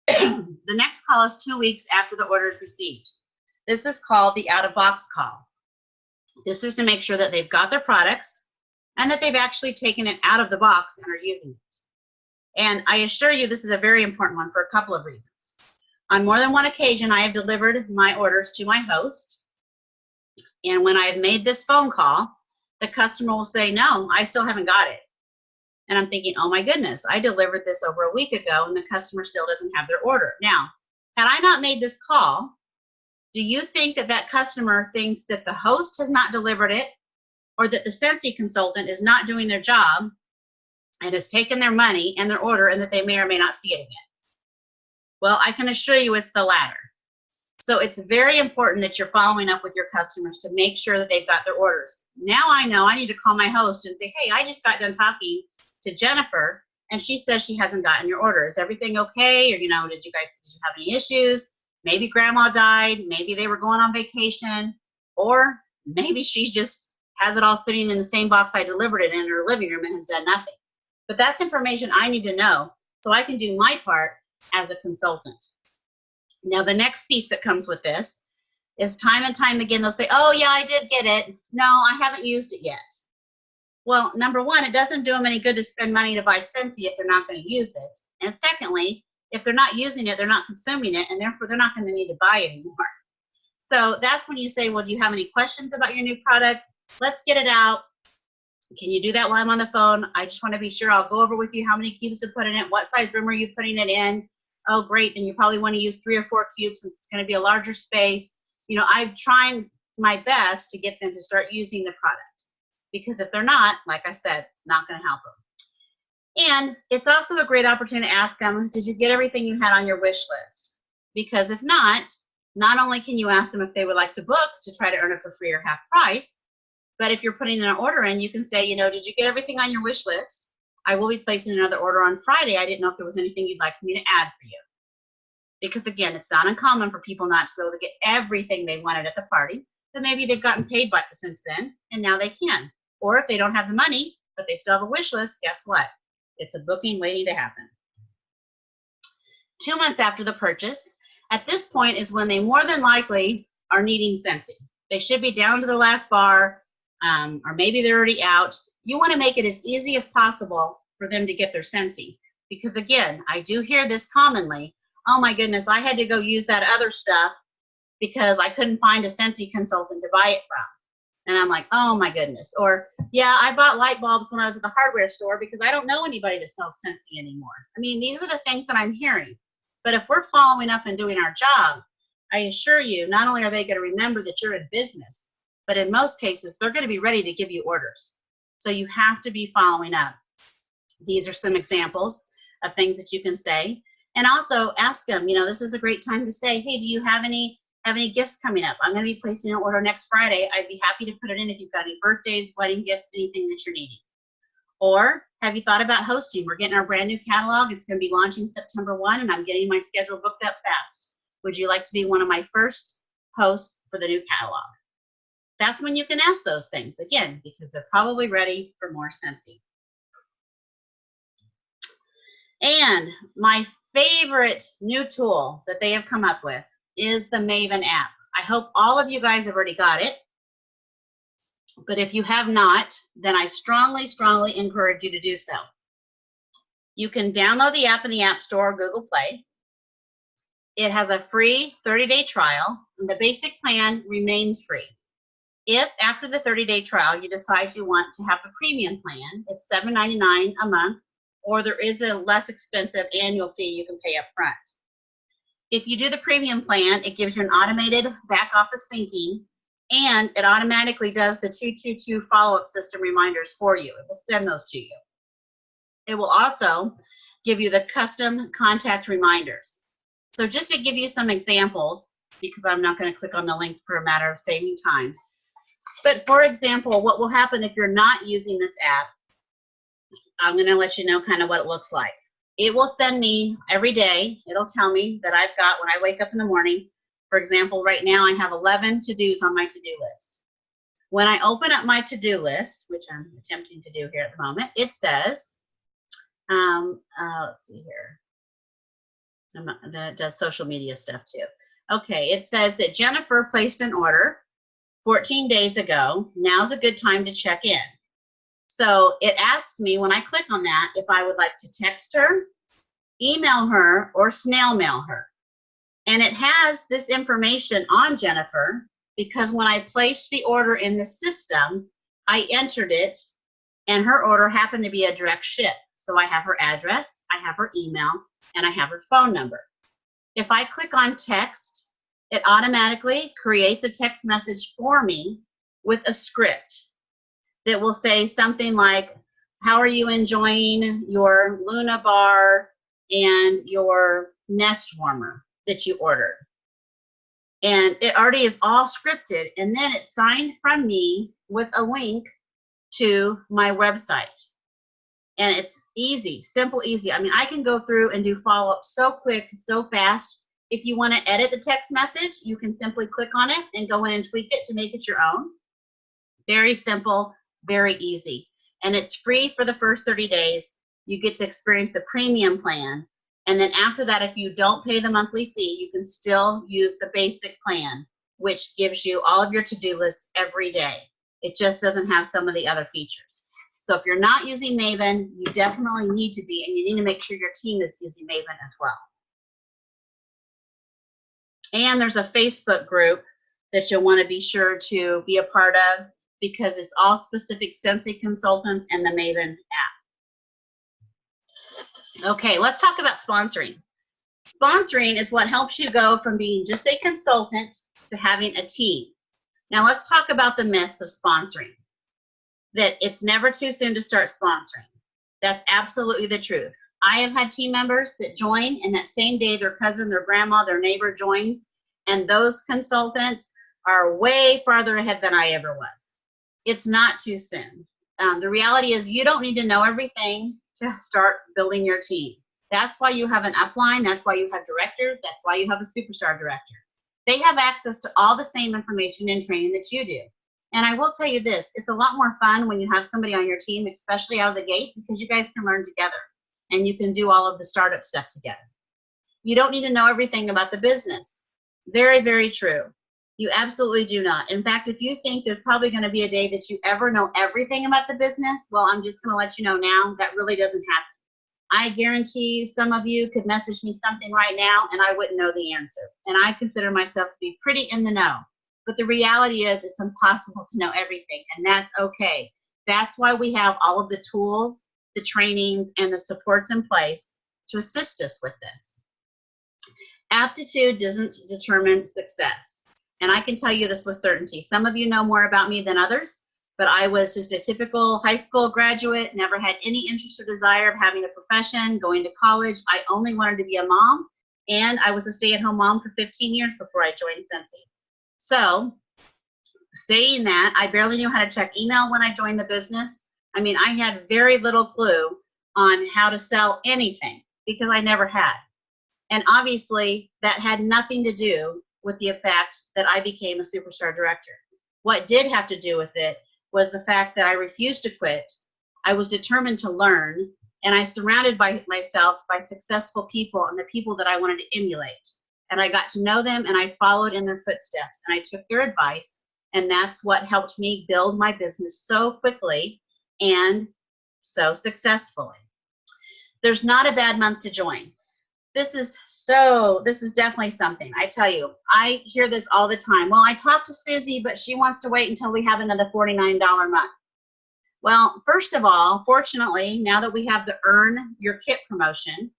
The next call is 2 weeks after the order is received. This is called the out-of-box call. This is to make sure that they've got their products and that they've actually taken it out of the box and are using it. And I assure you this is a very important one for a couple of reasons. On more than one occasion, I have delivered my orders to my host. And when I have made this phone call, the customer will say, no, I still haven't got it. And I'm thinking, oh my goodness, I delivered this over a week ago and the customer still doesn't have their order. Now, had I not made this call, do you think that that customer thinks that the host has not delivered it, or that the Scentsy consultant is not doing their job and has taken their money and their order, and that they may or may not see it again? Well, I can assure you it's the latter. So it's very important that you're following up with your customers to make sure that they've got their orders. Now I know I need to call my host and say, hey, I just got done talking to Jennifer, and she says she hasn't gotten your order. Is everything okay? Or, did you have any issues? Maybe grandma died. Maybe they were going on vacation. Or maybe she just has it all sitting in the same box I delivered it in her living room and has done nothing. But that's information I need to know so I can do my part as a consultant. Now, the next piece that comes with this is time and time again, they'll say, oh, yeah, I did get it. No, I haven't used it yet. Well, number one, it doesn't do them any good to spend money to buy Scentsy if they're not going to use it. And secondly, if they're not using it, they're not consuming it, and therefore they're not going to need to buy it anymore. So that's when you say, well, do you have any questions about your new product? Let's get it out. Can you do that while I'm on the phone? I just want to be sure. I'll go over with you how many cubes to put in it. What size room are you putting it in? Oh, great. Then you probably want to use 3 or 4 cubes since it's going to be a larger space. I've tried my best to get them to start using the product. Because if they're not, like I said, it's not going to help them. And it's also a great opportunity to ask them, did you get everything you had on your wish list? Because if not only can you ask them if they would like to book to try to earn it for free or half price, but if you're putting an order in, you can say, did you get everything on your wish list? I will be placing another order on Friday. I didn't know if there was anything you'd like for me to add for you. Because again, it's not uncommon for people not to be able to get everything they wanted at the party, but maybe they've gotten paid since then, and now they can. Or if they don't have the money, but they still have a wish list, guess what? It's a booking waiting to happen. 2 months after the purchase, at this point is when they more than likely are needing Scentsy. They should be down to the last bar, or maybe they're already out. You want to make it as easy as possible for them to get their Scentsy. Because again, I do hear this commonly. Oh my goodness, I had to go use that other stuff because I couldn't find a Scentsy consultant to buy it from. And I'm like, oh my goodness. Or, yeah, I bought light bulbs when I was at the hardware store because I don't know anybody that sells Scentsy anymore. I mean, these are the things that I'm hearing. But if we're following up and doing our job, I assure you, not only are they going to remember that you're in business, but in most cases, they're going to be ready to give you orders. So you have to be following up. These are some examples of things that you can say. And also ask them, this is a great time to say, hey, do you have any gifts coming up? I'm going to be placing an order next Friday. I'd be happy to put it in if you've got any birthdays, wedding gifts, anything that you're needing. Or have you thought about hosting? We're getting our brand new catalog. It's going to be launching September 1, and I'm getting my schedule booked up fast. Would you like to be one of my first hosts for the new catalog? That's when you can ask those things, again, because they're probably ready for more Scentsy. And my favorite new tool that they have come up with is the Maven app. I hope all of you guys have already got it. But if you have not, then I strongly, strongly encourage you to do so. You can download the app in the App Store or Google Play. It has a free 30-day trial, and the basic plan remains free. If after the 30-day trial you decide you want to have the premium plan, it's $7.99 a month, or there is a less expensive annual fee you can pay up front. If you do the premium plan, it gives you an automated back office syncing, and it automatically does the 222 follow-up system reminders for you. It will send those to you. It will also give you the custom contact reminders. So just to give you some examples, because I'm not going to click on the link for a matter of saving time. But for example, what will happen if you're not using this app, I'm going to let you know kind of what it looks like. It will send me every day, it'll tell me that I've got, when I wake up in the morning, for example, right now I have 11 to-dos on my to-do list. When I open up my to-do list, which I'm attempting to do here at the moment, it says, let's see here. That does social media stuff too. Okay, it says that Jennifer placed an order 14 days ago. Now's a good time to check in. So it asks me when I click on that if I would like to text her, email her, or snail mail her. And it has this information on Jennifer because when I placed the order in the system, I entered it and her order happened to be a direct ship. So I have her address, I have her email, and I have her phone number. If I click on text, it automatically creates a text message for me with a script that will say something like, how are you enjoying your Luna bar and your nest warmer that you ordered? And it already is all scripted, and then it's signed from me with a link to my website. And it's easy, simple, easy. I mean, I can go through and do follow-up so quick, so fast. If you want to edit the text message, you can simply click on it and go in and tweak it to make it your own. Very simple, very easy. And it's free for the first 30 days. You get to experience the premium plan. And then after that, if you don't pay the monthly fee, you can still use the basic plan, which gives you all of your to-do lists every day. It just doesn't have some of the other features. So if you're not using Maven, you definitely need to be, and you need to make sure your team is using Maven as well. And there's a Facebook group that you'll want to be sure to be a part of because it's all specific Sensei consultants and the Maven app. Okay, let's talk about sponsoring. Sponsoring is what helps you go from being just a consultant to having a team. Now let's talk about the myths of sponsoring. That it's never too soon to start sponsoring. That's absolutely the truth. I have had team members that join, and that same day their cousin, their grandma, their neighbor joins, and those consultants are way farther ahead than I ever was. It's not too soon. The reality is you don't need to know everything to start building your team. That's why you have an upline. That's why you have directors. That's why you have a superstar director. They have access to all the same information and training that you do. And I will tell you this, it's a lot more fun when you have somebody on your team, especially out of the gate, because you guys can learn together and you can do all of the startup stuff together. You don't need to know everything about the business. Very, very true. You absolutely do not. In fact, if you think there's probably going to be a day that you ever know everything about the business, well, I'm just going to let you know now that really doesn't happen. I guarantee some of you could message me something right now and I wouldn't know the answer. And I consider myself to be pretty in the know. But the reality is it's impossible to know everything, and that's okay. That's why we have all of the tools, the trainings, and the supports in place to assist us with this. Aptitude doesn't determine success. And I can tell you this with certainty. Some of you know more about me than others, but I was just a typical high school graduate, never had any interest or desire of having a profession, going to college. I only wanted to be a mom, and I was a stay-at-home mom for 15 years before I joined Sensei. So, saying that, I barely knew how to check email when I joined the business. I mean, I had very little clue on how to sell anything because I never had. And obviously, that had nothing to do with the fact that I became a superstar director. What did have to do with it was the fact that I refused to quit. I was determined to learn, and I surrounded myself by successful people and the people that I wanted to emulate. And I got to know them, and I followed in their footsteps, and I took their advice, and that's what helped me build my business so quickly and so successfully. There's not a bad month to join. This is definitely something. I tell you, I hear this all the time. Well, I talked to Susie, but she wants to wait until we have another $49 month. Well, first of all, fortunately, now that we have the Earn Your Kit promotion,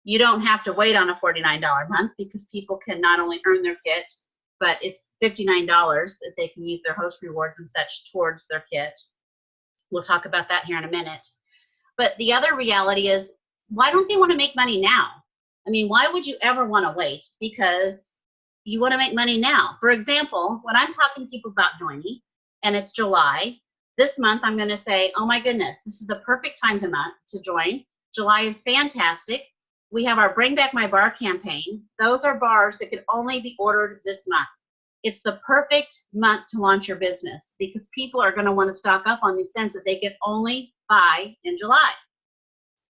you don't have to wait on a $49 month because people can not only earn their kit, but it's $59 that they can use their host rewards and such towards their kit. We'll talk about that here in a minute. But the other reality is, why don't they want to make money now? I mean, why would you ever want to wait? Because you want to make money now. For example, when I'm talking to people about joining, and it's July, this month I'm going to say, oh my goodness, this is the perfect time to join. July is fantastic. We have our Bring Back My Bar campaign. Those are bars that could only be ordered this month. It's the perfect month to launch your business because people are going to want to stock up on these scents that they can only buy in July.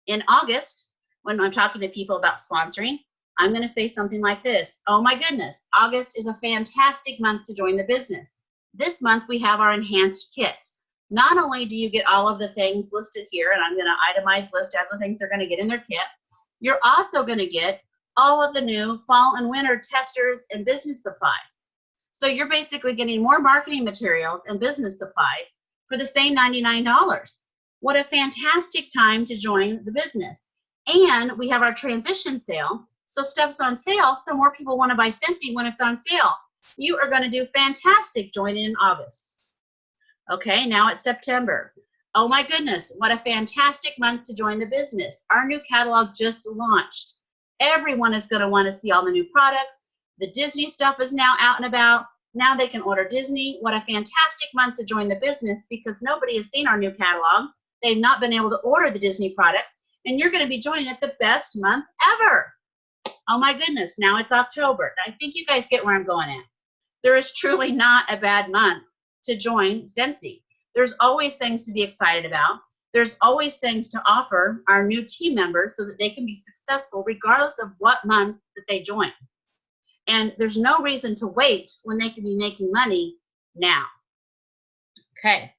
In August, when I'm talking to people about sponsoring, I'm going to say something like this. Oh my goodness, August is a fantastic month to join the business. This month we have our enhanced kit. Not only do you get all of the things listed here, and I'm going to itemize list all the things they're going to get in their kit, you're also going to get all of the new fall and winter testers and business supplies. So you're basically getting more marketing materials and business supplies for the same $99. What a fantastic time to join the business. And we have our transition sale. So stuff's on sale, so more people want to buy Scentsy when it's on sale. You are going to do fantastic joining in August. Okay, now it's September. Oh my goodness, what a fantastic month to join the business. Our new catalog just launched. Everyone is going to want to see all the new products. The Disney stuff is now out and about. Now they can order Disney. What a fantastic month to join the business because nobody has seen our new catalog. They've not been able to order the Disney products, and you're going to be joining it the best month ever. Oh my goodness, now it's October. I think you guys get where I'm going at. There is truly not a bad month to join Scentsy. There's always things to be excited about. There's always things to offer our new team members so that they can be successful regardless of what month that they join. And there's no reason to wait when they can be making money now. Okay.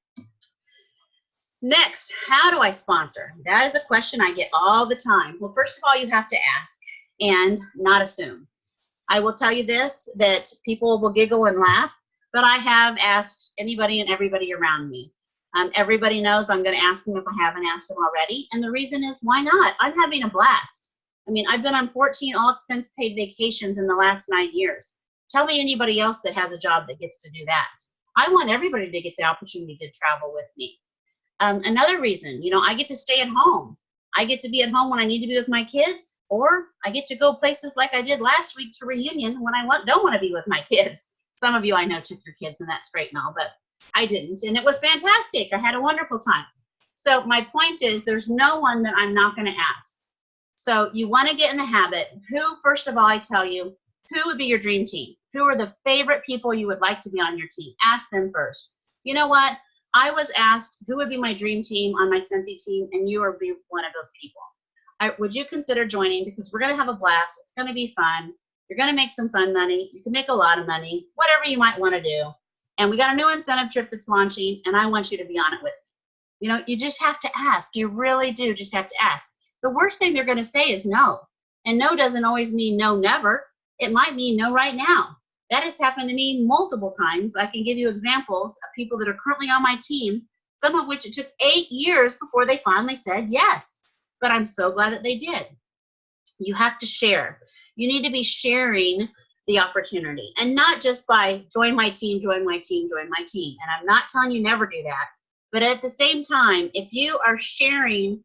Next, how do I sponsor? That is a question I get all the time. Well, first of all, you have to ask and not assume. I will tell you this, that people will giggle and laugh, but I have asked anybody and everybody around me. Everybody knows I'm going to ask them if I haven't asked them already. And the reason is, why not? I'm having a blast. I mean, I've been on 14 all-expense-paid vacations in the last 9 years. Tell me anybody else that has a job that gets to do that. I want everybody to get the opportunity to travel with me. Another reason, I get to stay at home. I get to be at home when I need to be with my kids, or I get to go places like I did last week to Reunion when I don't want to be with my kids. Some of you I know took your kids, and that's great and all, but I didn't, and it was fantastic. I had a wonderful time. So my point is, there's no one that I'm not going to ask. So you want to get in the habit. Who, first of all, I tell you, who would be your dream team? Who are the favorite people you would like to be on your team? Ask them first. You know what? I was asked who would be my dream team on my Scentsy team, and you would be one of those people. Would you consider joining? Because we're going to have a blast. It's going to be fun. You're going to make some fun money. You can make a lot of money, whatever you might want to do. And we got a new incentive trip that's launching, and I want you to be on it with me. You just have to ask. You really do just have to ask. The worst thing they're going to say is no. And no doesn't always mean no never. It might mean no right now. That has happened to me multiple times. I can give you examples of people that are currently on my team, some of which it took 8 years before they finally said yes. But I'm so glad that they did. You have to share. You need to be sharing the opportunity, and not just by join my team, join my team, join my team. And I'm not telling you never do that. But at the same time, if you are sharing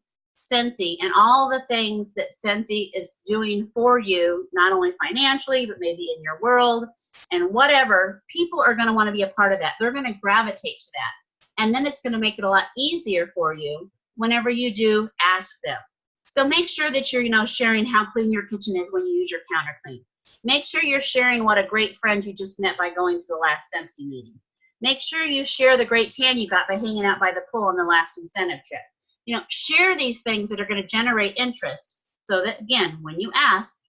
Scentsy and all the things that Scentsy is doing for you, not only financially, but maybe in your world and whatever, people are going to want to be a part of that. They're going to gravitate to that. And then it's going to make it a lot easier for you whenever you do ask them. So make sure that you're, sharing how clean your kitchen is when you use your counter clean. Make sure you're sharing what a great friend you just met by going to the last Scentsy meeting. Make sure you share the great tan you got by hanging out by the pool on the last incentive trip. Share these things that are going to generate interest so that, again, when you ask,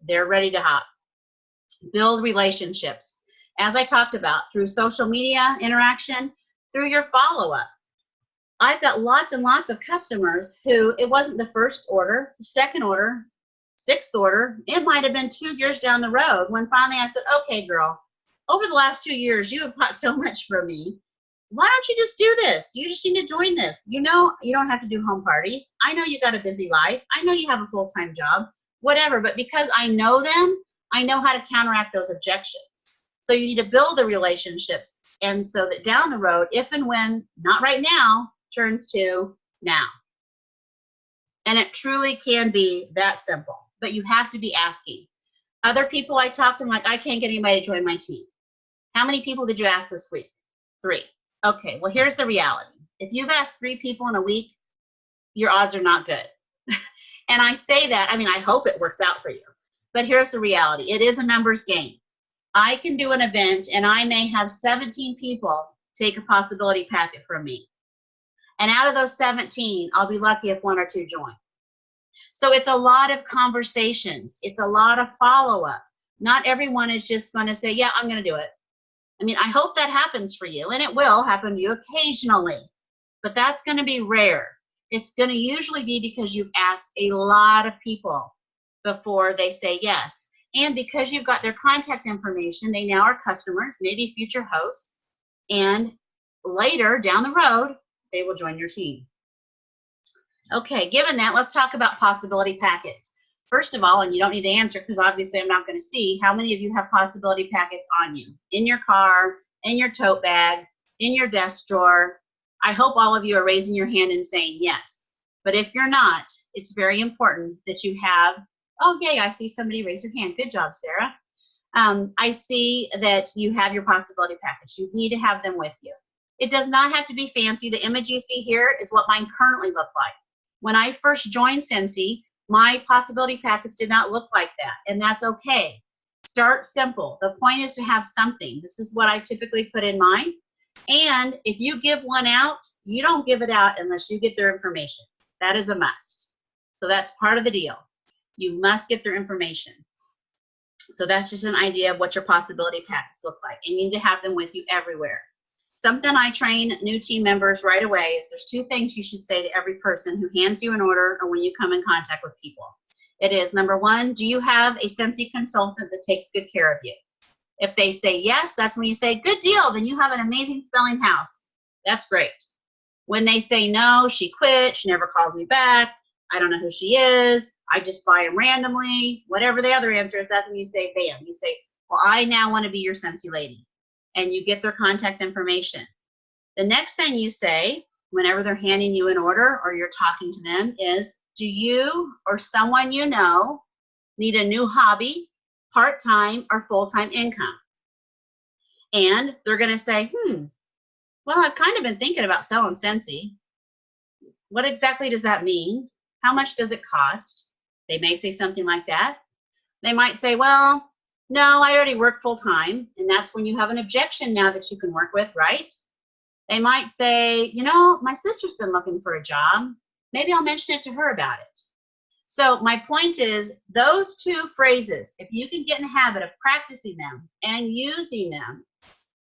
they're ready to hop. Build relationships. As I talked about, through social media interaction, through your follow-up. I've got lots and lots of customers who it wasn't the first order, the second order, sixth order. It might have been 2 years down the road when finally I said, okay, girl, over the last 2 years, you have bought so much for me. Why don't you just do this? You just need to join this. You don't have to do home parties. I know you got a busy life. I know you have a full-time job, whatever. But because I know them, I know how to counteract those objections. So you need to build the relationships. And so that down the road, if and when, not right now, turns to now. And it truly can be that simple. But you have to be asking. Other people I talked to, like, I can't get anybody to join my team. How many people did you ask this week? 3. Okay, well, here's the reality. If you've asked 3 people in a week, your odds are not good. And I say that, I hope it works out for you. But here's the reality. It is a numbers game. I can do an event, and I may have 17 people take a possibility packet from me. And out of those 17, I'll be lucky if 1 or 2 join. So it's a lot of conversations. It's a lot of follow-up. Not everyone is just going to say, yeah, I'm going to do it. I hope that happens for you, and it will happen to you occasionally, but that's going to be rare. It's going to usually be because you've asked a lot of people before they say yes. And because you've got their contact information, they now are customers, maybe future hosts, and later down the road, they will join your team. Okay, given that, let's talk about possibility packets. First of all, and you don't need to answer because obviously I'm not going to see, how many of you have possibility packets on you? In your car, in your tote bag, in your desk drawer? I hope all of you are raising your hand and saying yes. But if you're not, it's very important that you have, oh yay, I see somebody raise their hand. Good job, Sarah. I see that you have your possibility packets. You need to have them with you. It does not have to be fancy. The image you see here is what mine currently look like. When I first joined Scentsy, my possibility packets did not look like that, and that's okay. Start simple. The point is to have something. This is what I typically put in mine. And if you give one out, you don't give it out unless you get their information. That is a must. So that's part of the deal. You must get their information. So that's just an idea of what your possibility packets look like. And you need to have them with you everywhere. Something I train new team members right away is there's 2 things you should say to every person who hands you an order or when you come in contact with people. It is, number 1, do you have a Scentsy consultant that takes good care of you? If they say yes, that's when you say, good deal, then you have an amazing spelling house. That's great. When they say no, she quit, she never called me back, I don't know who she is, I just buy them randomly, whatever the other answer is, that's when you say bam. You say, well, I now want to be your Scentsy lady. And you get their contact information. The next thing you say, whenever they're handing you an order or you're talking to them, is, do you or someone you know need a new hobby, part-time or full-time income? And they're going to say, well, I've kind of been thinking about selling Scentsy. What exactly does that mean? How much does it cost? They may say something like that. They might say, well, no, I already work full-time, and that's when you have an objection now that you can work with, right? They might say, you know, my sister's been looking for a job. Maybe I'll mention it to her about it. So my point is, those 2 phrases, if you can get in the habit of practicing them and using them,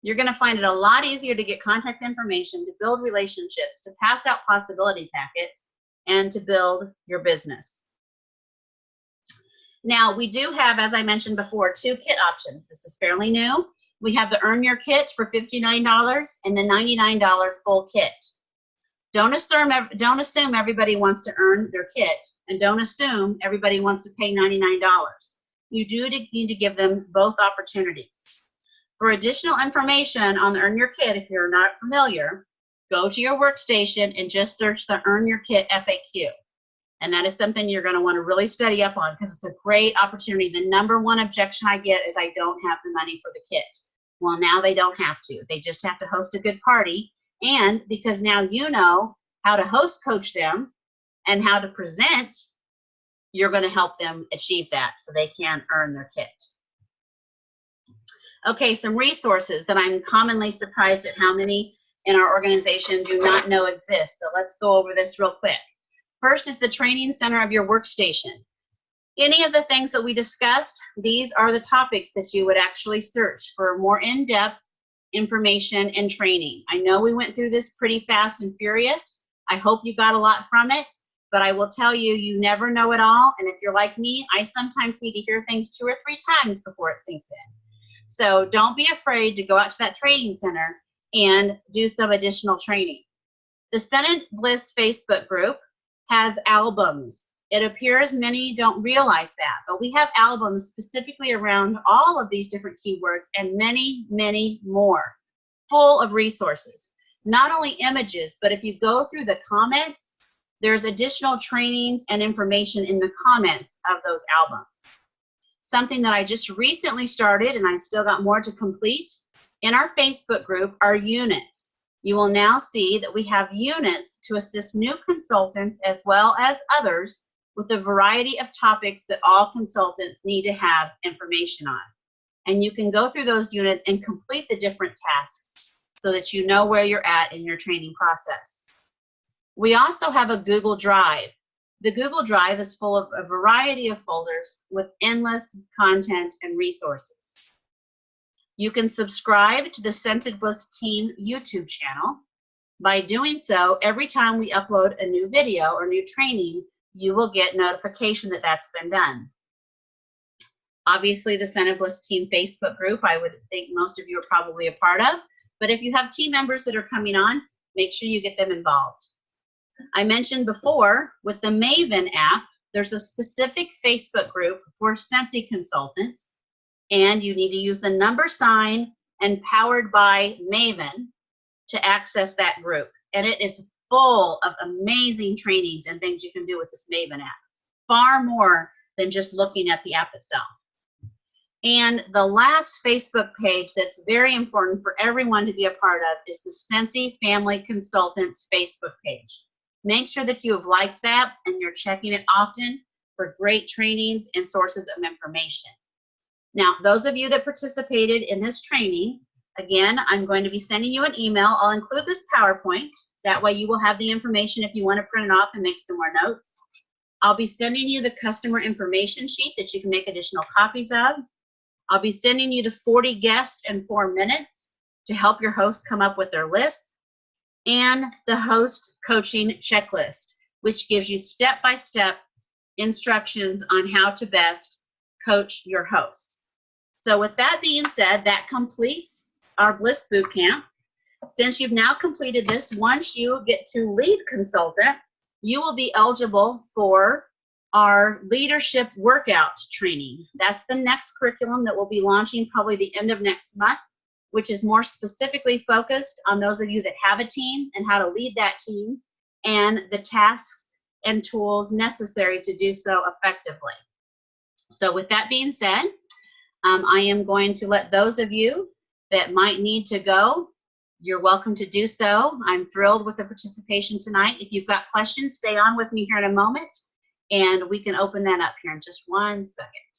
you're going to find it a lot easier to get contact information, to build relationships, to pass out possibility packets, and to build your business. Now, we do have, as I mentioned before, 2 kit options. This is fairly new. We have the Earn Your Kit for $59 and the $99 full kit. Don't assume everybody wants to earn their kit, and don't assume everybody wants to pay $99. You do need to give them both opportunities. For additional information on the Earn Your Kit, if you're not familiar, go to your workstation and just search the Earn Your Kit FAQ. And that is something you're going to want to really study up on because it's a great opportunity. The number 1 objection I get is I don't have the money for the kit. Well, now they don't have to. They just have to host a good party. And because now you know how to host coach them and how to present, you're going to help them achieve that so they can earn their kit. Okay, some resources that I'm commonly surprised at how many in our organization do not know exist. So let's go over this real quick. First is the training center of your workstation. Any of the things that we discussed, these are the topics that you would actually search for more in-depth information and training. I know we went through this pretty fast and furious. I hope you got a lot from it, but I will tell you, you never know it all. And if you're like me, I sometimes need to hear things 2 or 3 times before it sinks in. So don't be afraid to go out to that training center and do some additional training. The Senate Bliss Facebook group has albums. It appears many don't realize that, but we have albums specifically around all of these different keywords and many, many more, full of resources. Not only images, but if you go through the comments, there's additional trainings and information in the comments of those albums. Something that I just recently started, and I've still got more to complete, in our Facebook group are units. You will now see that we have units to assist new consultants as well as others with a variety of topics that all consultants need to have information on. And you can go through those units and complete the different tasks so that you know where you're at in your training process. We also have a Google Drive. The Google Drive is full of a variety of folders with endless content and resources. You can subscribe to the Scented Bliss Team YouTube channel. By doing so, every time we upload a new video or new training, you will get notification that that's been done. Obviously, the Center Bliss Team Facebook group, I would think most of you are probably a part of. But if you have team members that are coming on, make sure you get them involved. I mentioned before, with the Maven app, there's a specific Facebook group for Sensi consultants, and you need to use the #sign and powered by Maven to access that group. And it is full of amazing trainings and things you can do with this Maven app. Far more than just looking at the app itself. And the last Facebook page that's very important for everyone to be a part of is the Sensi Family Consultants Facebook page. Make sure that you have liked that and you're checking it often for great trainings and sources of information. Now, those of you that participated in this training, again, I'm going to be sending you an email. I'll include this PowerPoint. That way you will have the information if you want to print it off and make some more notes. I'll be sending you the customer information sheet that you can make additional copies of. I'll be sending you the 40 guests in 4 minutes to help your host come up with their lists, and the host coaching checklist, which gives you step-by-step instructions on how to best coach your hosts. So with that being said, that completes our Bliss Bootcamp. Since you've now completed this, once you get to lead consultant, you will be eligible for our leadership workout training. That's the next curriculum that we'll be launching probably the end of next month, which is more specifically focused on those of you that have a team and how to lead that team and the tasks and tools necessary to do so effectively. So with that being said, I am going to let those of you that might need to go, you're welcome to do so. I'm thrilled with the participation tonight. If you've got questions, stay on with me here in a moment, and we can open that up here in just 1 second.